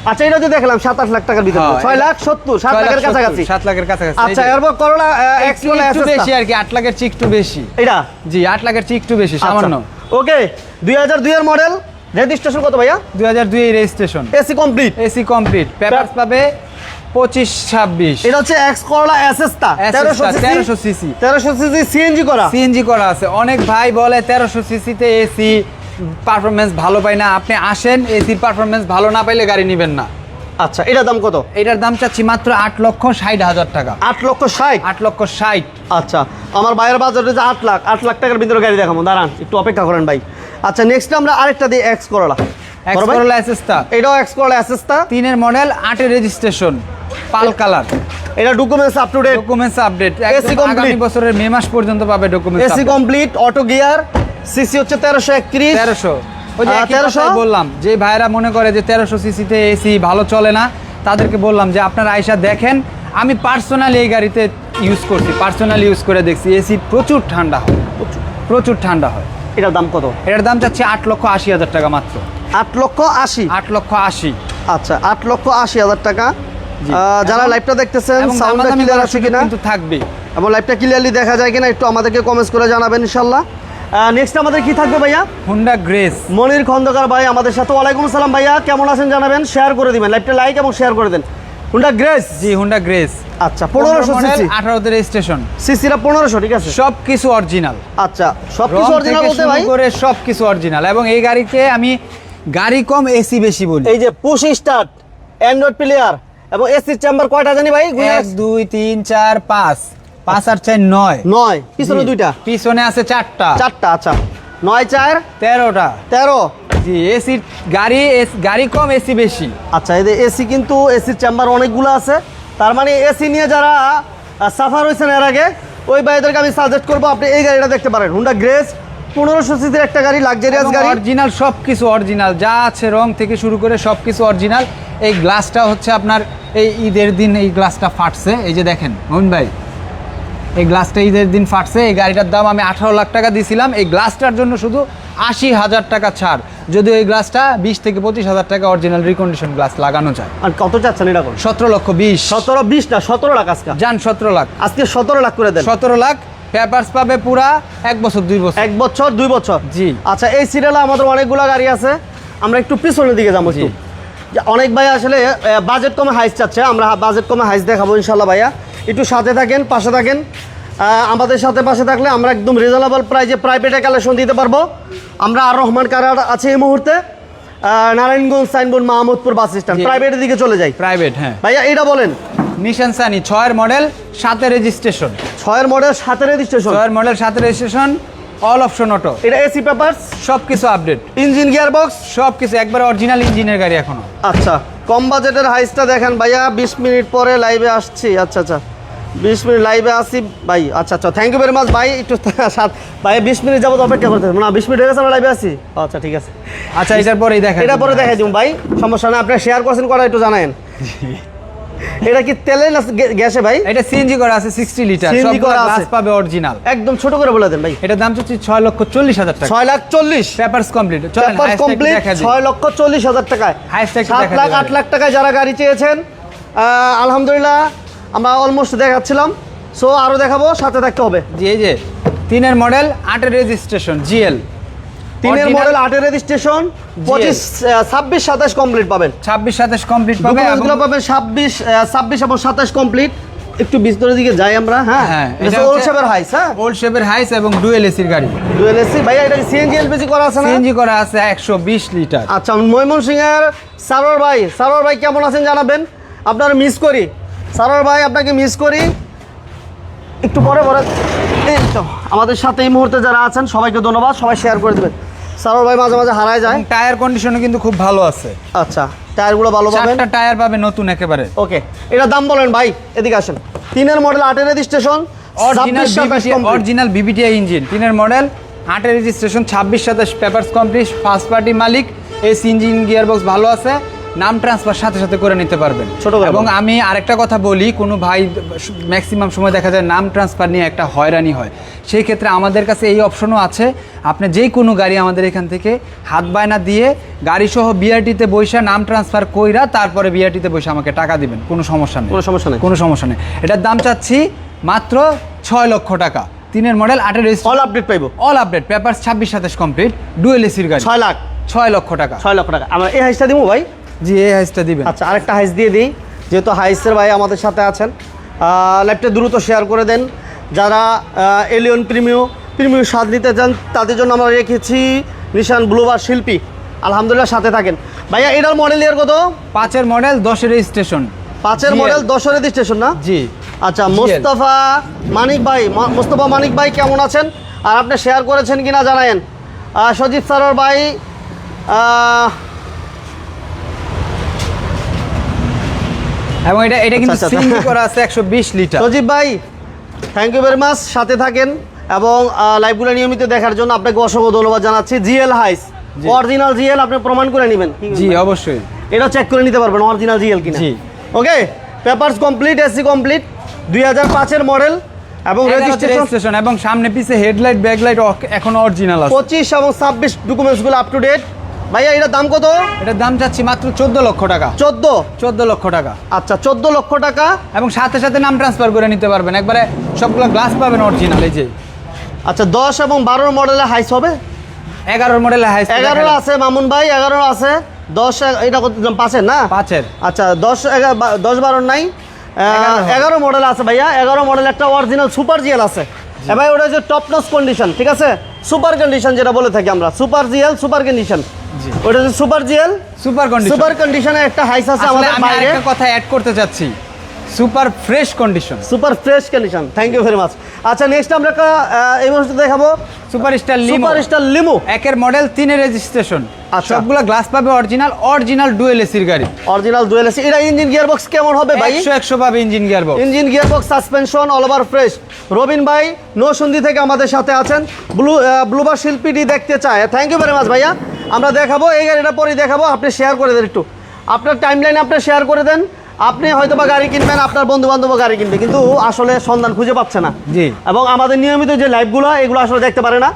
আচ্ছা এটা যে দেখলাম 7-8 লাখ টাকার ভিতরে, হ্যাঁ, 6,70,000, 7 লাখের কাছাকাছি। 7 লাখের কাছাকাছি। আচ্ছা এরপর করোলা এক্স করোলা একটু এসএস বেশি আর কি, 8 লাখের চেয়ে একটু বেশি। এটা জি, 8 লাখের চেয়ে একটু বেশি সামান্য। ওকে 2002 এর মডেল, রেজিস্ট্রেশন কত ভাইয়া? 2002 এর registration, AC complete. AC complete, papers পাবে 25-26। এটা হচ্ছে এক্স করোলা এসএসটা 1300 সিসি। 1300 সিসি সিএনজি করা। সিএনজি করা আছে। অনেক ভাই বলে 1300 সিসিতে এসি পারফরমেন্স ভালো পাই না। আপনি আসেন, এসির পারফরমেন্স ভালো না পাইলে গাড়ি নেবেন না। আচ্ছা এটার দাম কত? এটার দাম চাচ্ছি মাত্র 8,60,000 টাকা। 8,60,000। 8,60,000। আচ্ছা আমার ভাইয়ের বাজার হচ্ছে 8 লাখ টাকার ভিতরে গাড়ি দেখাবো, দাঁড়ান একটু অপেক্ষা করেন ভাই। আচ্ছা নেক্সট আমরা আরেকটা দিই এক্স করোলা। এক্স করোলা এসএসটা, এটাও এক্স করোলা এসএসটা 3 এর মডেল, 8 এর রেজিস্ট্রেশন, পাল কালার। এটা documents up to date, documents update, AC complete। আগামী বছরের মে মাস পর্যন্ত পাবে documents. AC complete, auto gear, CC হচ্ছে 1331। 1300। ওই যে 1300 1300 বললাম, যে ভাইরা মনে করে যে 1300 সিসিতে এসি ভালো চলে না, তাদেরকে বললাম যে আপনারা আয়সা দেখেন। আমি পার্সোনালি এই গাড়িতে ইউজ করছি, পার্সোনালি ইউজ করে দেখছি, এসি প্রচুর ঠান্ডা হয়, প্রচুর ঠান্ডা হয়। এটার দাম কত? এটার দাম চাচ্ছি 8,80,000 টাকা মাত্র। 8,80,000। 8,80,000। আচ্ছা 8,80,000 টাকা। যারা লাইভটা দেখতেছেন এবং সাউন্ডটা দামাদামি ক্লিয়ার করার আছে সুযোগ কিনা কিন্তু থাকবে। এবং লাইভটা ক্লিয়ারলি দেখা যায় কিনা একটু আমাদেরকে কমেন্টস করে জানাবেন ইনশাল্লাহ। নেক্সট আমাদের কি থাকবে ভাইয়া? Honda grace. মনির খন্দকার ভাই আমাদের সাথে। ওয়ালাইকুম আসসালাম ভাইয়া, কেমন আছেন জানাবেন, শেয়ার করে দিবেন, লাইভটা লাইক এবং শেয়ার করে দেন। Honda Grace. জি, হুন্ডা গ্রেস। আচ্ছা 1500 সিসি, 18তে রেজিস্ট্রেশন, সিসিটা 1500, ঠিক আছে। সবকিছু অরিজিনাল। আচ্ছা সবকিছু অরিজিনাল বলতে ভাই করে সবকিছু অরিজিনাল। এবং এই গাড়িতে আমি গাড়ি কম এসি বেশি বলি। এই যে পুশ স্টার্ট, অ্যান্ড্রয়েড প্লেয়ার এবং এসি চেম্বার কয়টা জানি ভাই? 1 2 3 4 5, 5 আর 4 9। 9, পিছনে দুইটা, পিছনে আছে 4টা। 4টা। আচ্ছা 9 4 13টা। 13। জি, এসি গাড়ি কম এসি বেশি। আচ্ছা এই যে এসি কিন্তু এসির চেম্বার অনেকগুলো আছে, তার মানে এসি নিয়ে যারা সাফার হয়েছেন এর আগে ওই ভাইদেরকে আমি সাজেস্ট করবো আপনি এই গাড়িটা দেখতে পারেন। হুন্ডা গ্রেস 1500 সিসির একটা গাড়ি, লাক্সারিয়াস গাড়ি, অরিজিনাল, সবকিছু অরিজিনাল, যা আছে রং থেকে শুরু করে সবকিছু অরিজিনাল। এই গ্লাসটা হচ্ছে আপনার এই ঈদের দিন এই গ্লাসটা ফাটছে, এই যে দেখেন মোহন ভাই, এই গ্লাসটা ঈদের দিন ফাটছে। এই গাড়িটার দাম আমি 18 লাখ টাকা দিয়েছিলাম, এই গ্লাসটার জন্য শুধু 80,000 টাকা ছাড়। যদিও এই গ্লাসটা 20 থেকে 25,000 টাকা অরিজিনাল রিকন্ডিশন গ্লাস লাগানো যায়। আর কত চাচ্ছেন এটা? 17,20,000। 17-20 না 17 লাখ আজকে, যান 17 লাখ, আজকে 17 লাখ করে দেন। 17 লাখ পেপারস পাবে পুরা 1 বছর 2 বছর। 1 বছর 2 বছর। জি। আচ্ছা, এই সিরিয়ালে আমাদের অনেকগুলো গাড়ি আছে, আমরা একটু পিছনের দিকে যাবো একটু। যে অনেক ভাই আসলে বাজেট কমে হাইস চাচ্ছে, আমরা বাজেট কমে হাইস দেখাবো ইনশাল্লাহ ভাইয়া। একটু সাথে থাকেন, পাশে থাকেন। আমাদের সাথে পাশে থাকলে আমরা একদম রিজনেবল প্রাইজে প্রাইভেটে কালেকশন দিতে পারবো। আমরা আর রহমান কার আছে এই মুহূর্তে Narayanganj Signboard Mahmudpur bus stand, প্রাইভেটের দিকে চলে যাই। প্রাইভেট, হ্যাঁ ভাইয়া এটা বলেন। Nissan Sunny 6 model 7 registration. 6 model 7 registration. 6 model 7 registration, all option auto. এটা এসি পেপারস, সবকিছু আপডেট, ইঞ্জিন গিয়ার বক্স সবকিছু একবার অরিজিনাল ইঞ্জিনের গাড়ি এখনো। আচ্ছা, কম বাজেটের হাইসটা দেখেন ভাইয়া। 20 মিনিট পরে লাইভে আসছি। আচ্ছা আচ্ছা, 20 মিনিট লাইভে আসি ভাই। আচ্ছা আচ্ছা, থ্যাংক ইউ ভেরি মাচ ভাই। একটু ভাই 20 মিনিট যাবো অপেক্ষা করতে না, 20 মিনিট হয়ে গেছে আমরা লাইভে আসি। আচ্ছা ঠিক আছে। আচ্ছা, এটার পরেই দেখেন, এটা পরে দেখাই দিব ভাই, সমস্যা না। আপনি শেয়ার করছেন করা একটু জানায়েন। এটা কি তেলে না গ্যাসে ভাই? এটা সিএনজি করা আছে 60 লিটার, CNG সবগুলো করা গ্লাস আছে। পাবে অরিজিনাল। একদম ছোট করে বলে দেন ভাই। এটার দাম হচ্ছে 6,40,000 টাকা। 6,40,000 পেপারস কমপ্লিট, চলেন পেপার কমপ্লিট 6,40,000 টাকায়। হাইস্ট একটা 7 দেখা লাখ যাবে। 8 লাখ টাকায় যারা গাড়ি চেয়েছেন, আলহামদুলিল্লাহ আমরা অলমোস্ট দেখাচ্ছিলাম। সো আরো দেখাবো, সাথে থাকতে হবে। জি, এই যে 3 model 8 registration GL. 3 model 8 registration, 25 26 27 complete পাবেন। 26 27 কমপ্লিট পাবে। ডকুমেন্টসগুলো পাবেন 26 এবং 27 কমপ্লিট। একটু ভিতরের দিকে যাই আমরা। হ্যাঁ, হ্যাঁ, এটা ওল্ড শেপের হাইস। হ্যাঁ, ওল্ড শেপের হাইস এবং ডুয়েল এসির গাড়ি। ডুয়েল এসি ভাইয়া। এটা সিএনজি এলপিজি করা আছে না? সিএনজি করা আছে 120 লিটার। আচ্ছা, ময়মনসিংহের সারোয়ার ভাই, সারোয়ার ভাই কেমন আছেন জানাবেন। আপনার মিস করি সারোয়ার ভাই, আপনাকে মিস করি। একটু পরে পরে এই তো আমাদের সাথে এই মুহূর্তে যারা আছেন সবাইকে ধন্যবাদ, সবাই শেয়ার করে দেবেন। সারোয়ার ভাই মাঝে মাঝে হারায় যায়। টায়ার কন্ডিশনও কিন্তু খুব ভালো আছে। আচ্ছা, টায়ারগুলো ভালো পাবেন। 4টা টায়ার পাবে নতুন একেবারে। ওকে, এটা দাম বলেন ভাই, এদিকে আসেন। 3 model 8 registration, original VVTi engine. 3 model 8 registration, 26 27 papers complete, first party মালিক। এসি ইঞ্জিন গিয়ারবক্স ভালো আছে। নাম ট্রান্সফার সাথে সাথে করে নিতে পারবেন। এবং আমি আরেকটা কথা বলি, কোনো ভাই ম্যাক্সিমাম সময় দেখা যায় নাম ট্রান্সফার নিয়ে একটা হয়রানি হয়। সেই ক্ষেত্রে আমাদের কাছে এই অপশনও আছে। আপনি যেই কোনো গাড়ি আমাদের এখান থেকে হাত বায়না দিয়ে গাড়ি সহ বিআরটিতে বসে নাম ট্রান্সফার কইরা তারপরে বিআরটিতে বসে আমাকে টাকা দিবেন, কোনো সমস্যা নেই। কোনো সমস্যা নেই, কোনো সমস্যা নেই। এটার দাম চাচ্ছি মাত্র 6 লক্ষ টাকা। 3 মডেল 8 রেজিস্ট্রেশন, অল আপডেট পাইবো। All update, papers 26 27 complete, dual এসির গাড়ি। 6 লক্ষ টাকা। 6 লক্ষ টাকা। আমরা এই হাইসটা দিব ভাই। জি, এই হাইসটা দিবেন। আচ্ছা, আরেকটা হাইস দিয়ে দিই, যেহেতু হাইসের ভাই আমাদের সাথে আছেন। লাইভটা দ্রুত শেয়ার করে দেন। যারা এলিয়ন প্রিমিয়াম স্বাদ নিতে চান তাদের জন্য আমরা রেখেছি নিশান ব্লুবার শিল্পী। আলহামদুলিল্লাহ, সাথে থাকেন ভাইয়া। এটার মডেল ইয়ার কত? 5 মডেল 10 রেজিস্ট্রেশন। 5 মডেল 10 রেজিস্ট্রেশন না? জি। আচ্ছা, মোস্তফা মানিক ভাই কেমন আছেন? আর আপনি শেয়ার করেছেন কিনা জানায়েন। সজীব সারোয়ার ভাই, এবং এটা কিন্তু আচ্ছা, সিএনজি করা আছে 120 লিটার। সজীব ভাই থ্যাংক ইউ ভেরি মাচ, সাথে থাকেন এবং লাইভগুলো নিয়মিত দেখার জন্য আপনাকে অসংখ্য ধন্যবাদ জানাচ্ছি। জিএল হাইস, অরিজিনাল জিএল আপনি প্রমাণ করে নেবেন। জি, অবশ্যই এটা চেক করে নিতে পারবেন অরিজিনাল জিএল কিনা। জি। Okay, papers complete, AC complete, 2005 model এবং রেজিস্ট্রেশন এবং সামনে পিছে হেডলাইট ব্যাকলাইট এখন অরিজিনাল আছে। 25 এবং 26 ডকুমেন্টসগুলো আপ টু ডেট। ভাইয়া এটার দাম কত? এটার দাম চাচ্ছি মাত্র 14 লক্ষ টাকা। 14 লক্ষ টাকা। আচ্ছা, 14 লক্ষ টাকা। এবং সাথে সাথে নাম ট্রান্সফার করে নিতে পারবেন, একবারে সবগুলো গ্লাস পাবেন অরিজিনাল। এই যে আচ্ছা, 10 এবং 12 মডেলের হাইস হবে। 11 মডেল হাইস 11 আছে মামুন ভাই, 11 আছে। 10 এটা কত দাম? 5 না? 5। আচ্ছা, 10 12 নাই, 11 মডেল আছে ভাইয়া। 11 মডেল একটা অরিজিনাল সুপার জিএল আছে। ভাই ওটা যে টপ নচ কন্ডিশন, ঠিক আছে? সুপার কন্ডিশন যেটা বলে থাকি আমরা, সুপার জিএল, সুপার কন্ডিশন। ওটা যে সুপার জিএল, সুপার কন্ডিশনে একটা হাইস আছে আমাদের আমি বাইরে। একটা কথা অ্যাড করতে চাচ্ছি, super fresh condition. Super fresh condition, thank you very much. আচ্ছা, নেক্সট আমরা এই মুহূর্তে দেখাবো super star limo. 1 model 3 registration, সবগুলো গ্লাস পাবে অরিজিনাল ডুয়েল এসির গাড়ি। Original dual AC. এটা ইঞ্জিন গিয়ারবক্স কেমন হবে ভাই? 100 পাবে engine gearbox, suspension all over fresh. Robin ভাই নৌসন্দি থেকে আমাদের সাথে আছেন, ব্লুবার শিল্পীটি দেখতে চায়। থ্যাংক ইউ ভেরি মাচ ভাইয়া। আমরা দেখাবো এই গাড়িটা, পরে দেখাবো। আপনি শেয়ার করে দেন একটু, আপনার টাইমলাইনে আপনি শেয়ার করে দেন। আপনি হয়তো বা গাড়ি কিনবেন, আপনার বন্ধু বান্ধব গাড়ি কিনবে, কিন্তু আসলে সন্ধান খুঁজে পাচ্ছে না। জি। এবং আমাদের নিয়মিত যে লাইভগুলো এগুলো আসলে দেখতে পারে না।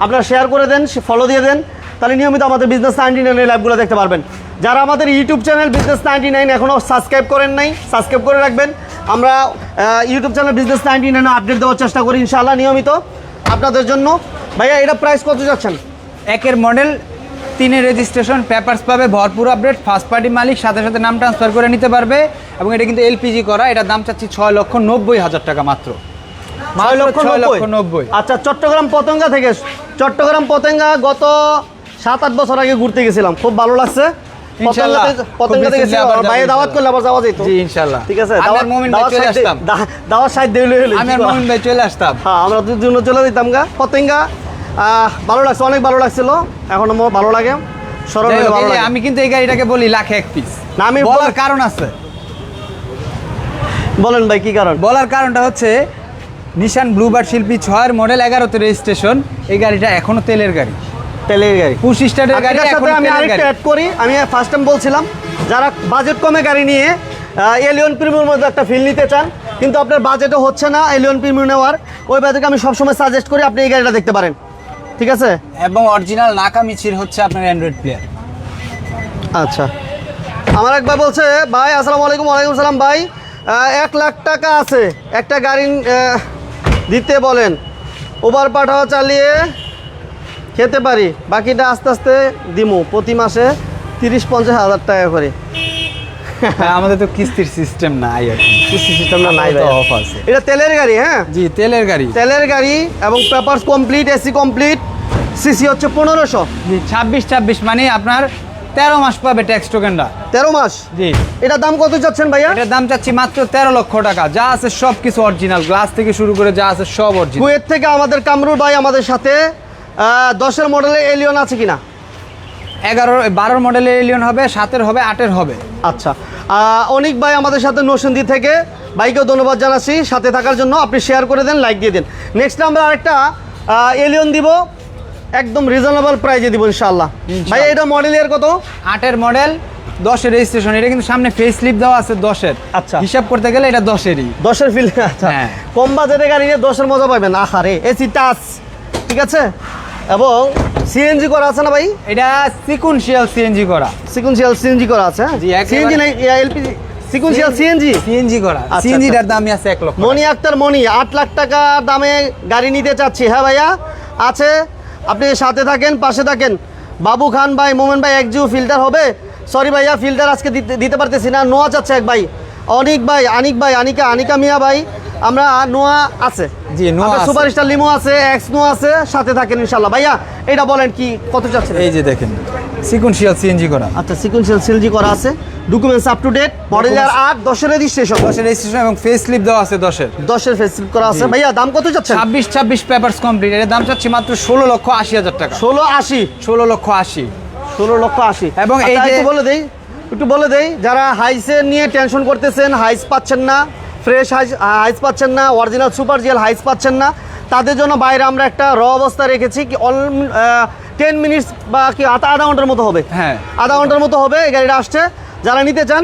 আপনারা শেয়ার করে দেন, ফলো দিয়ে দেন, তাহলে নিয়মিত আমাদের বিজনেস 99 এর লাইভগুলো দেখতে পারবেন। যারা আমাদের ইউটিউব চ্যানেল বিজনেস 99 এখনও সাবস্ক্রাইব করেন নাই, সাবস্ক্রাইব করে রাখবেন। আমরা ইউটিউব চ্যানেল বিজনেস 99 আপডেট দেওয়ার চেষ্টা করি ইনশাআল্লাহ নিয়মিত আপনাদের জন্য। ভাইয়া এটা প্রাইস কত যাচ্ছেন? একের মডেল, 3-এর রেজিস্ট্রেশন, পেপারস পাবে, ভরপুর আপডেট, ফার্স্ট পার্টি মালিক, সাথে সাথে নাম ট্রান্সফার করে নিতে পারবে। এবং এটা কিন্তু এলপিজি করা, এটার দাম চাচ্ছি 6,90,000 টাকা মাত্র। 6,90,000। আচ্ছা, চট্টগ্রাম পতেঙ্গা থেকে, চট্টগ্রাম পতেঙ্গা গত 7-8 বছর আগে ঘুরতে গেছিলাম, খুব ভালো লাগছে। ইনশাআল্লাহ পতেঙ্গা থেকে ভাই দাওয়াত করলে আবার যাওয়া যেত। জি ইনশাআল্লাহ, ঠিক আছে। আমি আর মুমিন ভাই চলে আসতাম, দাওয়াত সাইড দিলে আমি আর মুমিন ভাই চলে আসতাম। হ্যাঁ, আমরা দুজন চলে যেতাম গা পতেঙ্গা। ভালো লাগছে, অনেক ভালো লাগছিল, এখন আমার ভালো লাগে। সরল হলে ভালো লাগে। আমি কিন্তু এই গাড়িটাকে বলি লাখে এক পিস। না, আমি বলার কারণ আছে। বলেন ভাই কি কারণ? বলার কারণটা হচ্ছে নিশান ব্লুবার্ড শিল্পী 6-এর মডেল, 11তে রেজিস্ট্রেশন। এই গাড়িটা এখনো তেলের গাড়ি, তেলের গাড়ি, পুশ স্টার্টের গাড়ি। এটার সাথে আমি আরেকটা অ্যাড করি, আমি ফার্স্ট টাইম বলছিলাম, যারা বাজেট কমে গাড়ি নিয়ে এলিয়ন প্রিমিয়ার মধ্যে একটা ফিল নিতে চান, কিন্তু আপনার বাজেটও হচ্ছে না এলিয়ন প্রিমিয়ার নেওয়ার, ওই বাজেটকে আমি সবসময় সাজেস্ট করি আপনি এই গাড়িটা দেখতে পারেন। ঠিক আছে। এবং অরিজিনাল নাকামিচির হচ্ছে আপনার অ্যান্ড্রয়েড প্লেয়ার। আচ্ছা, আমার একবার বলছে ভাই আসসালামু আলাইকুম। ওয়ালাইকুম সালাম ভাই, 1 লাখ টাকা আছে, একটা গাড়ি দিতে বলেন, ওভার পাঠাও চালিয়ে খেতে পারি, বাকিটা আস্তে আস্তে দিমু, প্রতি মাসে 30-50 হাজার টাকা করে। আমাদের তো কিস্তির সিস্টেম নাই, আর কিস্তি সিস্টেম না, নাই ভাই, অফ আছে। এটা তেলের গাড়ি। হ্যাঁ জি, তেলের গাড়ি, তেলের গাড়ি এবং papers complete, AC complete, CC হচ্ছে 1500। জি, 26 মানে আপনার 13 মাস পাবে ট্যাক্স টোকেনটা। 13 মাস। জি, এটার দাম কত চাচ্ছেন ভাইয়া? এটার দাম চাচ্ছি মাত্র 13 লক্ষ টাকা। যা আছে সব কিছু অরিজিনাল, গ্লাস থেকে শুরু করে যা আছে সব অরিজিনাল। কুয়েত থেকে আমাদের কামরুল ভাই আমাদের সাথে 10-এর মডেলের এলিয়ন আছে কিনা? 12 মডেলের এলিয়ন হবে, 7-এর হবে, 8-এর হবে। আচ্ছা, অনিক ভাই আমাদের সাথে নরসিংদী থেকে, ভাইকেও ধন্যবাদ জানাচ্ছি সাথে থাকার জন্য। আপনি শেয়ার করে দেন, লাইক দিয়ে দেন। নেক্সট আমরা আরেকটা এলিয়ন দিব, একদম রিজনেবল প্রাইজে দিব ইনশাআল্লাহ। ভাই এটা মডেল এর কত? 8-এর মডেল, 10-এর রেজিস্ট্রেশন। এটা কিন্তু সামনে ফেস স্লিপ দেওয়া আছে 10-এর। আচ্ছা, হিসাব করতে গেলে এটা 10-এরই। 10-এর ফিল। আচ্ছা, হ্যাঁ। কম বাজেটের গাড়ি নিয়ে 10-এর মজা পাবেন। আহারে, এসি টাচ, ঠিক আছে। এবং সিএনজি করা আছে না ভাই? এটা সিকুয়েন্সিয়াল সিএনজি করা। সিকুয়েন্সিয়াল সিএনজি করা আছে। জি, একেবারে সিএনজি নাই, এলপিজি, সিকুয়েন্সিয়াল সিএনজি। সিএনজি করা, আচ্ছা, সিএনজিটার দামই আছে 1 লক্ষ। মনি আক্তার মনি 8 লাখ টাকা দামে গাড়ি নিতে চাচ্ছি। হ্যাঁ ভাইয়া আছে, আপনি সাথে থাকেন, পাশে থাকেন। বাবু খান ভাই, মোমেন ভাই, একজিও ফিল্টার হবে? সরি ভাইয়া, ফিল্টার আজকে দিতে পারতেছি না। নোয়া চাচ্ছে এক ভাই, অনিক ভাই, আনিক ভাই, আনিকা মিয়া ভাই, আমরা নোয়া আছে। জি, নোয়া আছে, সুপারস্টার লিমো আছে, এক্স নোয়া আছে, সাথে থাকেন ইনশাআল্লাহ। ভাইয়া এটা বলেন কি কত চাচ্ছেন? এই যে দেখেন, সিকুয়েন্সিয়াল সিএনজি করা। আচ্ছা, সিকুয়েন্সিয়াল সিএনজি করা আছে, documents up to date, model year 8, 10-এর রেজিস্ট্রেশন। 10-এর রেজিস্ট্রেশন এবং ফেস স্লিপ দেওয়া আছে 10-এর। 10-এর ফেসলিপ করা আছে। ভাইয়া দাম কত চাচ্ছেন? 26 পেপারস কমপ্লিট। এর দাম চাচ্ছি মাত্র 16,80,000 টাকা। 16,80। 16,80,000। 16,80,000। এবং এই যে একটু বলে দেই, যারা হাইসের নিয়ে টেনশন করতেছেন, হাইস পাচ্ছেন না, ফ্রেশ হাইস পাচ্ছেন না, অরিজিনাল সুপার জিএল হাইস পাচ্ছেন না, তাদের জন্য বাইরে আমরা একটা র অবস্থা রেখেছি কি 10 মিনিটস বা কি আধা ঘন্টার মতো হবে। হ্যাঁ, আধা ঘন্টার মতো হবে। এই গাড়িটা আসছে, যারা নিতে চান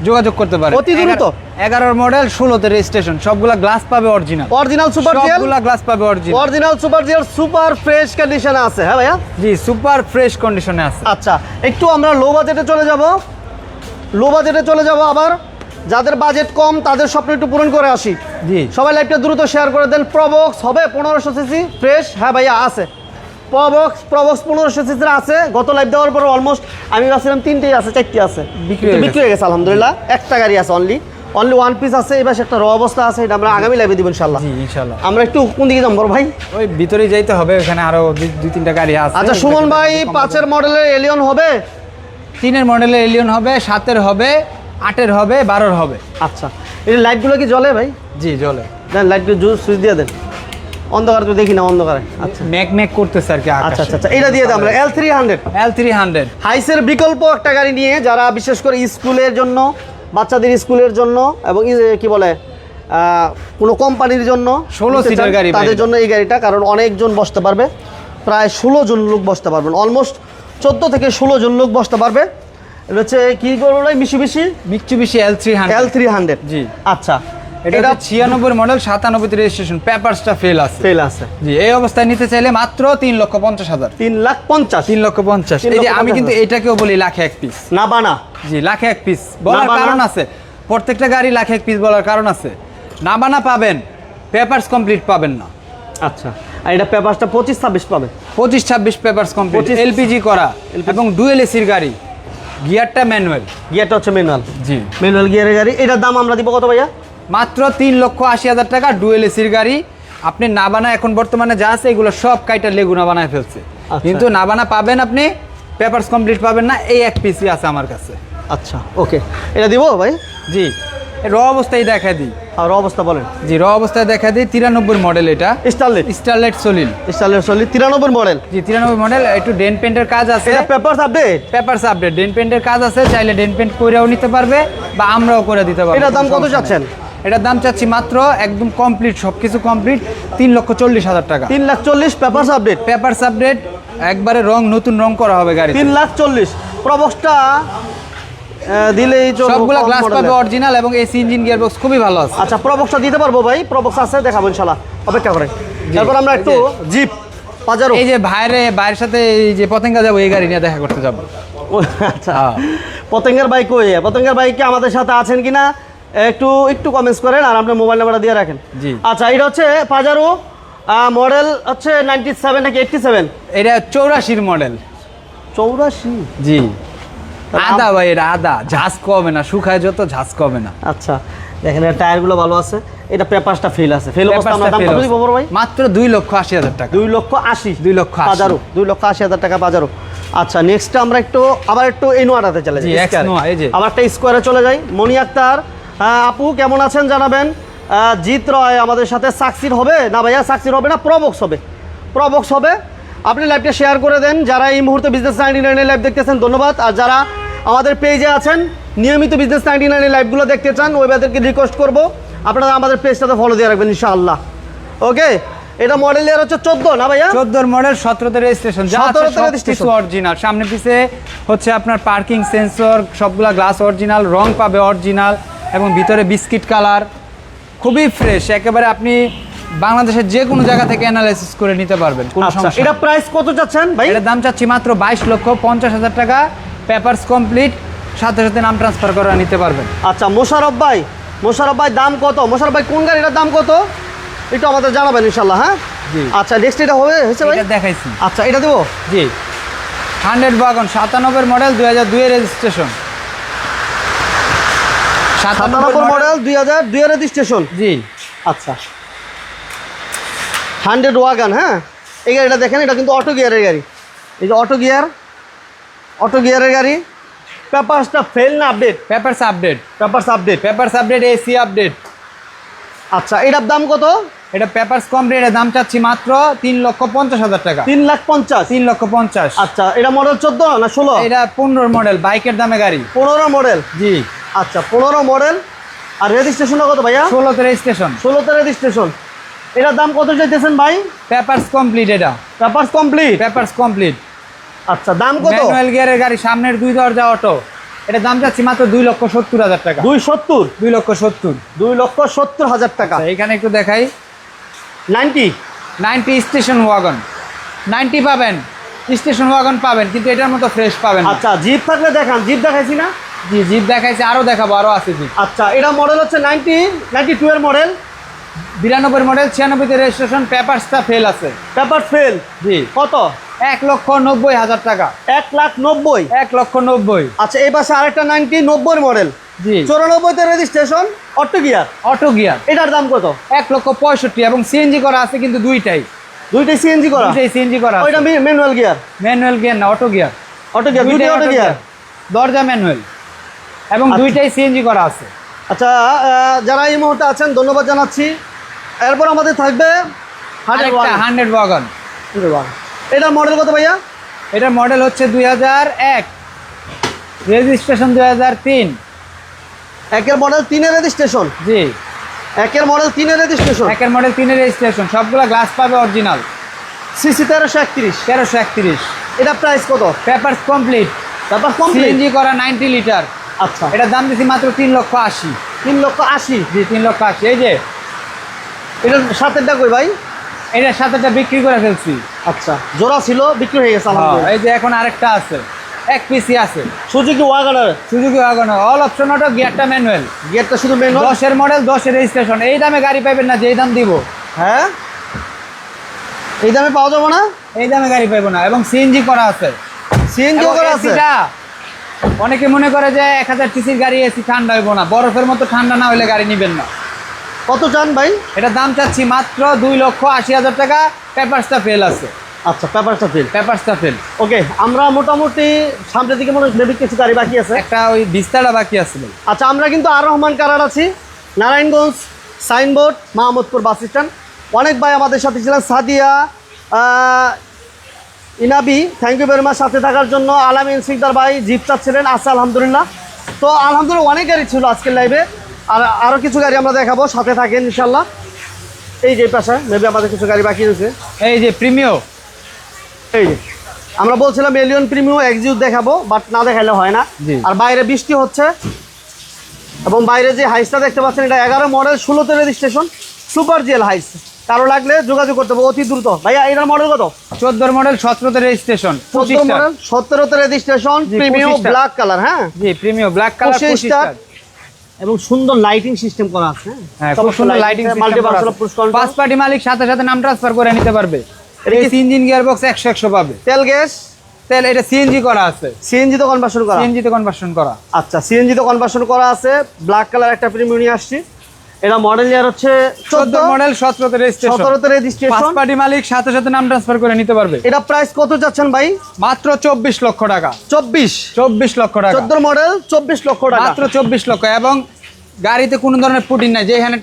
যোগাযোগ করতে পারে। অতি দ্রুত। 11 মডেল, 16তে রেজিস্ট্রেশন, সবগুলা গ্লাস পাবে অরিজিনাল। অরিজিনাল সুপার জিএল, সবগুলা গ্লাস পাবে original. Original super GL super fresh কন্ডিশনে আছে। হ্যাঁ ভাইয়া, জি, সুপার ফ্রেশ কন্ডিশনে আছে। আচ্ছা, একটু আমরা লো বাজেটে চলে যাব। লো বাজেটে চলে যাব, আবার যাদের বাজেট কম তাদের স্বপ্ন একটু পূরণ করে আসি। জি, সবাই লাইভটা দ্রুত শেয়ার করে দেন। প্রবক্স হবে 1500 সিসি ফ্রেশ। হ্যাঁ ভাইয়া আছে, প্রবক্স 1500 সিসির আছে। গত লাইভ দেওয়ার পর অলমোস্ট আমি ভাবছিলাম 3টেই আছে, 4টি আছে, বিক্রি হয়ে গেছে আলহামদুলিল্লাহ। একটা গাড়ি আছে, অনলি 1 পিস আছে। এবার একটা র অবস্থা আছে, এটা আমরা আগামী লাইভে দিব ইনশাআল্লাহ। জি ইনশাআল্লাহ। আমরা একটু কোন দিকে যাবো ভাই? ওই ভিতরেই যাইতে হবে, ওখানে আরো 2-3টা গাড়ি আছে। আচ্ছা, সুমন ভাই 5-এর মডেলের এলিয়ন হবে? 3-এর মডেলের এলিয়ন হবে, 7-এর হবে, 8-এর হবে, 12-এর হবে। আচ্ছা, এই লাইটগুলো কি জ্বলে ভাই? জি, জ্বলে। দেন লাইটগুলো সুইচ দিয়ে দেন, অন্ধকারে তো দেখি না, অন্ধকারে। আচ্ছা ম্যাক করতেছে আর কি আচ্ছা আচ্ছা, এটা দিয়ে দেন আমরা। L300 হাইসের বিকল্প একটা গাড়ি নিয়ে, যারা বিশেষ করে স্কুলের জন্য, বাচ্চাদের স্কুলের জন্য এবং কি বলে কোনো কোম্পানির জন্য 16 সিটের গাড়ি, তাদের জন্য এই গাড়িটা। কারণ অনেকজন বসতে পারবে, প্রায় 16 জন লোক বসতে পারবেন, অলমোস্ট 14 থেকে 16 জন লোক বসতে পারবে। এটা হচ্ছে কি করবো, মিৎসুবিশি L300। জি, আচ্ছা, এটা 96 মডেল, 97তে রেজিস্ট্রেশন, পেপারসটা ফেল আছে। জি, এই অবস্থায় নিতে চাইলে মাত্র 3,50,000। 3,50,000। 3,50,000। এই যে আমি কিন্তু এটাকেও বলি লাখে এক পিস। না বানা। জি, লাখে এক পিস। বলার কারণ আছে, প্রত্যেকটা গাড়ি লাখে এক পিস বলার কারণ আছে। নাবানা পাবেন, পেপারস কমপ্লিট পাবেন না। আচ্ছা, আর এটা পেপারসটা 25-26 পাবে। 25-26 পেপারস কমপ্লিট, 25 এলপিজি করা এবং ডুয়েল এসির গাড়ি, গিয়ারটা ম্যানুয়াল। গিয়ারটা হচ্ছে ম্যানুয়াল। জি, ম্যানুয়াল গিয়ারের গাড়ি। এটার দাম আমরা দিব কত ভাইয়া? মাত্র 3,80,000 টাকা, ডুয়েল এসির গাড়ি। আপনি নাবানা এখন বর্তমানে যা আছে এগুলো সব কাইটা লেগুনা বানায় ফেলছে, কিন্তু নাবানা পাবেন আপনি, পেপারস কমপ্লিট পাবেন না। এই এক পিসই আছে আমার কাছে। আচ্ছা, ওকে, এটা দিব ভাই? জি, র অবস্থায় দেখা দিই। আর অবস্থা বলেন। জি, র অবস্থায় দেখা দিই। 93 মডেল, এটা Starlet. Starlet solid. Starlet solid 93 model. জি, 93 মডেল। একটু ডেন পেন্টের কাজ আছে। এটা papers update? Papers update, dent পেন্টের কাজ আছে। চাইলে ডেন পেন্ট কইরাও নিতে পারবে বা আমরাও করে দিতে পারবো। এটার দাম কত চাচ্ছেন? এটার দাম চাচ্ছি মাত্র একদম কমপ্লিট, সবকিছু কমপ্লিট, 3,40,000 টাকা। 3,40,000 পেপারস আপডেট। পেপারস আপডেট, একবারে রং, নতুন রং করা হবে গাড়ি। 3,40,000। প্রবক্সটা দিলেই চলবে। সবগুলা গ্লাস পাবে অরিজিনাল এবং এসি ইঞ্জিন গিয়ারবক্স খুবই ভালো আছে। আচ্ছা, প্রবক্সটা দিতে পারবো ভাই? প্রবক্স আছে, দেখাবো ইনশাআল্লাহ, অপেক্ষা করেন। তারপর আমরা একটু জিপ পাজারো। এই যে ভাইয়ের সাথে এই যে পতেঙ্গা যাবো, এই গাড়ি নিয়ে দেখা করতে যাবো। আচ্ছা, পতেঙ্গার বাইক কই? পতেঙ্গার বাইক কি আমাদের সাথে আছেন কিনা একটু কমেন্টস করেন, আর আপনার মোবাইল নাম্বারটা দিয়ে রাখেন। জি। আচ্ছা, এটা হচ্ছে পাজারো, মডেল হচ্ছে 97 নাকি 87? এটা 84 মডেল। 84? জি, আদা ভাই, এটা আদা, ঝাঁজ কমে না, শুকায় যত ঝাঁজ কমে না। আচ্ছা, দেখেন এর টায়ারগুলো ভালো আছে। এটা পেপারসটা ফেল আছে। ফেল অবস্থা আমরা দাম কত দিব বড় ভাই? মাত্র 2,80,000 টাকা। 2,80,000। 2,80,000 পাজারো 2,80,000 টাকা পাজারো। আচ্ছা, নেক্সট আমরা আবার একটু এই নোয়াটাতে চলে যাই। এই যে আবার একটা স্কোয়ারে চলে যাই। মনি আক্তার, আপু কেমন আছেন জানাবেন। জিৎ রয় আমাদের সাথে। সাকসিড হবে না ভাইয়া? সাকসিড হবে না, প্রবক্স হবে। প্রবক্স হবে। আপনি লাইভটা শেয়ার করে দেন। যারা এই মুহূর্তে বিজনেস 99 লাইভ দেখতেছেন ধন্যবাদ, আর যারা আমাদের পেজে আছেন নিয়মিত বিজনেস 99 লাইভগুলো দেখতে চান, ওই ভাইদেরকে রিকোয়েস্ট করব আপনারা আমাদের পেজটাতে ফলো দিয়ে রাখবেন ইনশাআল্লাহ। ওকে, এটা মডেল ইয়ার হচ্ছে 14 না ভাইয়া? 14 মডেল, 17তে রেজিস্ট্রেশন। 17তে রেজিস্ট্রেশন অরিজিনাল। সামনে পিছে হচ্ছে আপনার পার্কিং সেন্সর, সবগুলা গ্লাস অরিজিনাল, রং পাবে অরিজিনাল এবং ভিতরে বিস্কিট কালার, খুবই ফ্রেশ একেবারে। আপনি বাংলাদেশের যে কোনো জায়গা থেকে অ্যানালাইসিস করে নিতে পারবেন, কোনো সমস্যা। এটা প্রাইস কত চাচ্ছেন ভাই? এটার দাম চাচ্ছি মাত্র 22,50,000 টাকা। পেপারস কমপ্লিট, সাথে সাথে নাম ট্রান্সফার করে নিতে পারবেন। আচ্ছা, মোশারফ ভাই দাম কত? মোশারফ ভাই কোন গাড়িটার দাম কত একটু আমাদের জানাবেন ইনশাআল্লাহ। হ্যাঁ, জি। আচ্ছা, নেক্সট এটা হয়েছে ভাই? এটা দেখাইছি। আচ্ছা, এটা দেবো। জি, 100 ওয়াগন, 97 মডেল, 2002 এর রেজিস্ট্রেশন। 97 মডেল, 2002 এর রেজিস্ট্রেশন। জি। আচ্ছা, 100 ওয়াগন। হ্যাঁ, এই গাড়িটা দেখেন, এটা কিন্তু অটো গিয়ারের গাড়ি। এই যে অটো গিয়ারের গাড়ি। পেপারসটা ফেল না update? Papers update. Papers update, AC update. আচ্ছা, এটার দাম কত? এটা পেপারস কমপ্লিট, এর দাম চাচ্ছি মাত্র 3,50,000 টাকা। 3,50,000? 3,50,000। আচ্ছা, এটা মডেল 14 না 16? এটা 15 মডেল, বাইকের দামে গাড়ি। 15 মডেল? জি। আচ্ছা, 15 মডেল। আর রেজিস্ট্রেশনটা কত ভাইয়া? 16তে রেজিস্ট্রেশন। 16তে রেজিস্ট্রেশন। এটার দাম কত চাইতেছেন ভাই? Papers complete. এটা পেপারস কমপ্লিট। আচ্ছা, দাম কত? ম্যানুয়াল গিয়ারের গাড়ি, সামনের 2 দরজা অটো। এটা দাম যাচ্ছে মাত্র 2,70,000 টাকা। 270? 2,70,000। 2,70,000 টাকা। এখানে একটু দেখাই। 90 স্টেশন ওয়াগন। 90 পাবেন, স্টেশন ওয়াগন পাবেন, কিন্তু এটার মতো ফ্রেশ পাবেন না। আচ্ছা, জিপ থাকলে দেখান। জিপ দেখাইছি না? জি, জিপ দেখাইছি, আরো দেখাবো, আরো আছে জিপ। আচ্ছা, এটা মডেল হচ্ছে 92 এর মডেল। 92 মডেল, 96তে রেজিস্ট্রেশন। পেপারসটা ফেল আছে। Paper fail? জি। কত? 1,90,000 টাকা। 1,90,000? 1,90,000। আচ্ছা, এই পাশে আরেকটা 90 মডেল। জি। 94তে রেজিস্ট্রেশন, অটো গিয়ার। এটার দাম কত? 1,65,000 এবং সিএনজি করা আছে, কিন্তু দুইটাই সিএনজি করা? সিএনজি করা। ওইটা ম্যানুয়াল গিয়ার? ম্যানুয়াল গিয়ার না, অটো গিয়ার। দুইটাই অটো গিয়ার। দরজা ম্যানুয়াল এবং দুইটাই সিএনজি করা আছে। আচ্ছা, যারা এই মুহূর্তে আছেন ধন্যবাদ জানাচ্ছি। এরপর আমাদের থাকবে 100 ওয়াগন। এটার মডেল কত ভাইয়া? এটার মডেল হচ্ছে 2001, রেজিস্ট্রেশন 2003। একের মডেল 3 রেজিস্ট্রেশন? জি। একের মডেল 3 রেজিস্ট্রেশন? একের মডেল 3 রেজিস্ট্রেশন, সবগুলা গ্লাস পাবে অরিজিনাল। সিসি 1331? 1331। এটা প্রাইস কত? Papers complete. সিএনজি করা 90 লিটার। আচ্ছা, এটার দাম দিচ্ছি মাত্র 3,80,000। 3,80,000? জি, 3,80,000। এই যে এটার সাথেটা কই ভাই? এটার সাথেটা বিক্রি করে ফেলছি। আচ্ছা, জোড়া ছিল, বিক্রি হয়ে গেছে আলহামদুলিল্লাহ। এই যে এখন আরেকটা আছে। এক পিসি আছে। Suzuki WagonR, Suzuki WagonR all option auto, গিয়ারটা ম্যানুয়াল। গিয়ারটা শুধু ম্যানুয়াল। 10-এর মডেল, 10-এর রেজিস্ট্রেশন। এই দামে গাড়ি পাবেন না, যেই দাম দিব। হ্যাঁ, এই দামে পাওয়া যাবে না, এই দামে গাড়ি পাবো না। এবং সিএনজি করা আছে। সিএনজি করা আছে। অনেকে মনে করে যে 1000 সিসির গাড়ি এসি ঠান্ডা হইব না, বরফের মতো ঠান্ডা না হলে গাড়ি নেবেন না। কত চান ভাই? এটা দাম চাচ্ছি মাত্র 2,80,000 টাকা। পেপারসটা ফেল আছে। আচ্ছা, পেপারসটা ফেল। পেপারসটা ফেল। ওকে, আমরা মোটামুটি সামনের দিকে মনে হয় কিছু গাড়ি বাকি আছে, একটা ওই বিস্তারটা বাকি আছে। আচ্ছা, আমরা কিন্তু আর রহমান কারার আছি, Narayanganj Signboard, Mahmudpur bus stand. অনেক ভাই আমাদের সাথে ছিলেন, সাদিয়া, ইনাবি, থ্যাংক ইউ ভেরি মাচ সাথে থাকার জন্য। আলামিন সিকদার ভাই জিপ চাচ্ছিলেন, আছে আলহামদুলিল্লাহ। তো আলহামদুলিল্লাহ অনেক গাড়ি ছিল আজকের লাইভে, আর আরও কিছু গাড়ি আমরা দেখাবো, সাথে থাকেন ইনশাল্লাহ। এই যে পাশে মেবি আমাদের কিছু গাড়ি বাকি রয়েছে। এই যে প্রিমিও, এই যে আমরা বলছিলাম এলিয়ন প্রিমিও এক্সিউট দেখাবো, বাট না দেখাইলে হয় না। আর বাইরে বৃষ্টি হচ্ছে, এবং বাইরে যে হাইসটা দেখতে পাচ্ছেন এটা 11 মডেল 16তে রেজিস্ট্রেশন, সুপার জিএল হাইস। কারো লাগলে যোগাযোগ করতে হবে অতি দ্রুত। ভাইয়া এটার মডেল কত? 14 মডেল 17তে রেজিস্ট্রেশন, 14 মডেল 17তে রেজিস্ট্রেশন, প্রিমিও ব্ল্যাক কালার। হ্যাঁ জি, প্রিমিও ব্ল্যাক কালার, 25 স্টার, এবং সুন্দর লাইটিং সিস্টেম করা আছে। হ্যাঁ, খুব সুন্দর লাইটিং সিস্টেম করা আছে। ফার্স্ট পার্টি মালিক সাথে সাথে নাম ট্রান্সফার করে নিতে পারবে। এটা ইঞ্জিন গিয়ারবক্স 100 পাবে। তেল গ্যাস, তেল এটা সিএনজি করা আছে। সিএনজি তো কনভার্সন করা, সিএনজি তে কনভার্সন করা। আচ্ছা, সিএনজি তো কনভার্সন করা আছে। ব্ল্যাক কালার একটা প্রিমিয়াম নিয়ে আসছি। এটা মডেল ইয়ার হচ্ছে 14 মডেল 17তে রেজিস্ট্রেশন, 17তে রেজিস্ট্রেশন। ফার্স্ট পার্টি মালিক সাথে সাথে নাম ট্রান্সফার করে নিতে পারবে। এটা প্রাইস কত যাচ্ছেন ভাই? মাত্র 24 লক্ষ টাকা। 24 লক্ষ টাকা। 14 মডেল 24 লক্ষ টাকা, মাত্র 24 লক্ষ। এবং গাড়িতে কোনো ধরনের পুটিং নাই, যেখানে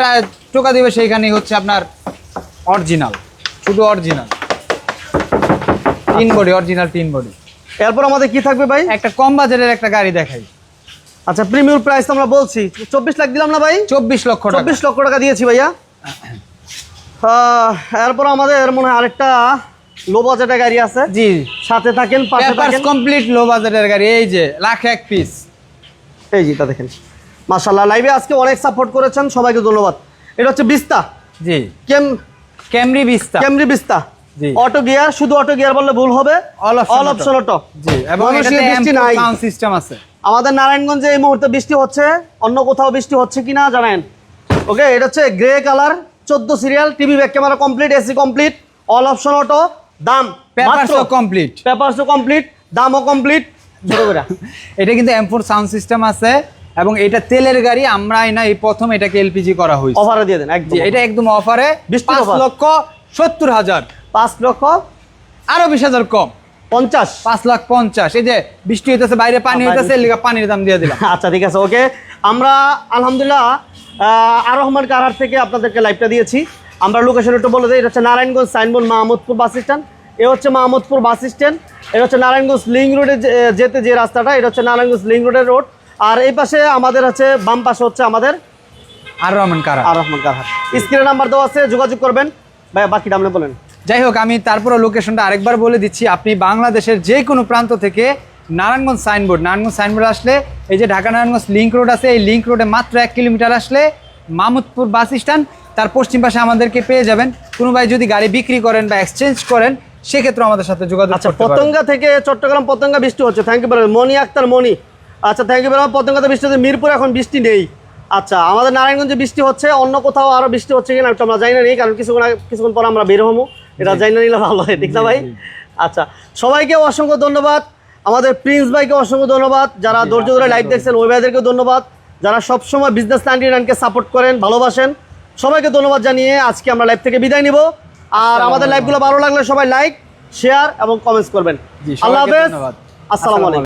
টোকা দিবে সেইখানেই হচ্ছে আপনার অরিজিনাল, শুধু অরিজিনাল তিন বডি, অরিজিনাল 3 বডি। এরপর আমাদের কি থাকবে ভাই? একটা কম বাজেটের একটা গাড়ি দেখাই। আচ্ছা, প্রিমিয়াম প্রাইস তো আমরা বলছি 24 লাখ দিলাম না ভাই? 24 লক্ষ টাকা। 24 লক্ষ টাকা দিয়েছি ভাইয়া। এরপর আমাদের মনে হয় আরেকটা লো বাজেটের গাড়ি আছে। জি, সাথে থাকেন, পাশে থাকেন। কমপ্লিট লো বাজেটের গাড়ি, এই যে লাখে এক পিস। এই যে এটা দেখেন, মাশাআল্লাহ লাইভে আজকে অনেক সাপোর্ট করেছেন, সবাইকে ধন্যবাদ। এটা হচ্ছে বিস্তা। জি, ক্যামরি বিস্তা, ক্যামরি বিস্তা। জি, অটো গিয়ার, শুধু অটো গিয়ার বললে ভুল হবে, অল অপশন অটো। জি, এবং এটাতে বৃষ্টি নাই, সাউন্ড সিস্টেম আছে। আমাদের নারায়ণগঞ্জে এই মুহূর্তে বৃষ্টি হচ্ছে, অন্য কোথাও বৃষ্টি হচ্ছে কিনা জানেন? ওকে, এটা হচ্ছে grey colour, 14 serial, TV back camera complete, AC complete, all option auto. দাম পেপারসও কমপ্লিট, পেপারসও কমপ্লিট, দামও কমপ্লিট। ছোট করে এটা কিন্তু M4 সাউন্ড সিস্টেম আছে, এবং এটা তেলের গাড়ি। আমরাই না এই প্রথম এটাকে এলপিজি করা হয়েছে। অফারে দিয়ে দেন একদম, এটা একদম অফারে। 5,70,000, 5 লক্ষ আরো 20,000 কম, 50, 5,50,000। এই যে বৃষ্টি হইতেছে, বাইরে পানি হইতেছে, এর লিগা পানির দাম দিয়ে দিলাম। আচ্ছা, ঠিক আছে, ওকে। আমরা আলহামদুলিল্লাহ আর রহমান কারহাট থেকে আপনাদেরকে লাইভটা দিয়েছি। আমরা লোকেশন একটু বলে দিই। এটা হচ্ছে Narayanganj Signboard, Mahmudpur bus stand. এ হচ্ছে মাহমুদপুর বাস স্ট্যান্ড। এটা হচ্ছে নারায়ণগঞ্জ লিঙ্ক রোডে যেতে যে রাস্তাটা, এটা হচ্ছে নারায়ণগঞ্জ লিঙ্ক রোডের রোড। আর এই পাশে আমাদের হচ্ছে, বাম পাশে হচ্ছে আমাদের আর রহমান কারহাট। আর রহমান কারহাট। স্ক্রিনে নাম্বার দেওয়া আছে, যোগাযোগ করবেন। ভাই বাকিটা আপনি বলেন। যাই হোক, আমি তারপরে লোকেশনটা আরেকবার বলে দিচ্ছি। আপনি বাংলাদেশের যে কোনো প্রান্ত থেকে নারায়ণগঞ্জ সাইনবোর্ড আসলে, এই যে ঢাকা নারায়ণগঞ্জ লিঙ্ক রোড আছে, এই লিঙ্ক রোডে মাত্র 1 কিলোমিটার আসলে মাহমুদপুর বাস স্ট্যান্ড, তার পশ্চিম পাশে আমাদেরকে পেয়ে যাবেন। কোনো ভাই যদি গাড়ি বিক্রি করেন বা এক্সচেঞ্জ করেন, সেক্ষেত্রে আমাদের সাথে যোগাযোগ করতে পারেন। পতঙ্গা থেকে চট্টগ্রাম, পতঙ্গা বৃষ্টি হচ্ছে, থ্যাংক ইউ ভেরি মাচ। মনি আক্তার, মনি, আচ্ছা থ্যাংক ইউ ভেরি মাচ। পতঙ্গাতে বৃষ্টি হচ্ছে, মিরপুর এখন বৃষ্টি নেই। আচ্ছা, আমাদের নারায়ণগঞ্জে বৃষ্টি হচ্ছে, অন্য কোথাও আরো বৃষ্টি হচ্ছে কিনা একটু আমরা জানি না, কারণ কিছুক্ষণ পর আমরা বের হবো, এটা জানি না নিলে ভালো হয়, ঠিক না ভাই? আচ্ছা, সবাইকে অসংখ্য ধন্যবাদ। আমাদের প্রিন্স ভাইকে অসংখ্য ধন্যবাদ, যারা ধৈর্য ধরে লাইভ দেখছেন ওই ভাইদেরকে ধন্যবাদ, যারা সবসময় বিজনেস 99কে সাপোর্ট করেন, ভালোবাসেন, সবাইকে ধন্যবাদ জানিয়ে আজকে আমরা লাইভ থেকে বিদায় নিব। আর আমাদের লাইভগুলো ভালো লাগলে সবাই লাইক, শেয়ার এবং কমেন্টস করবেন। আল্লাহ হাফেজ, আসসালামু আলাইকুম।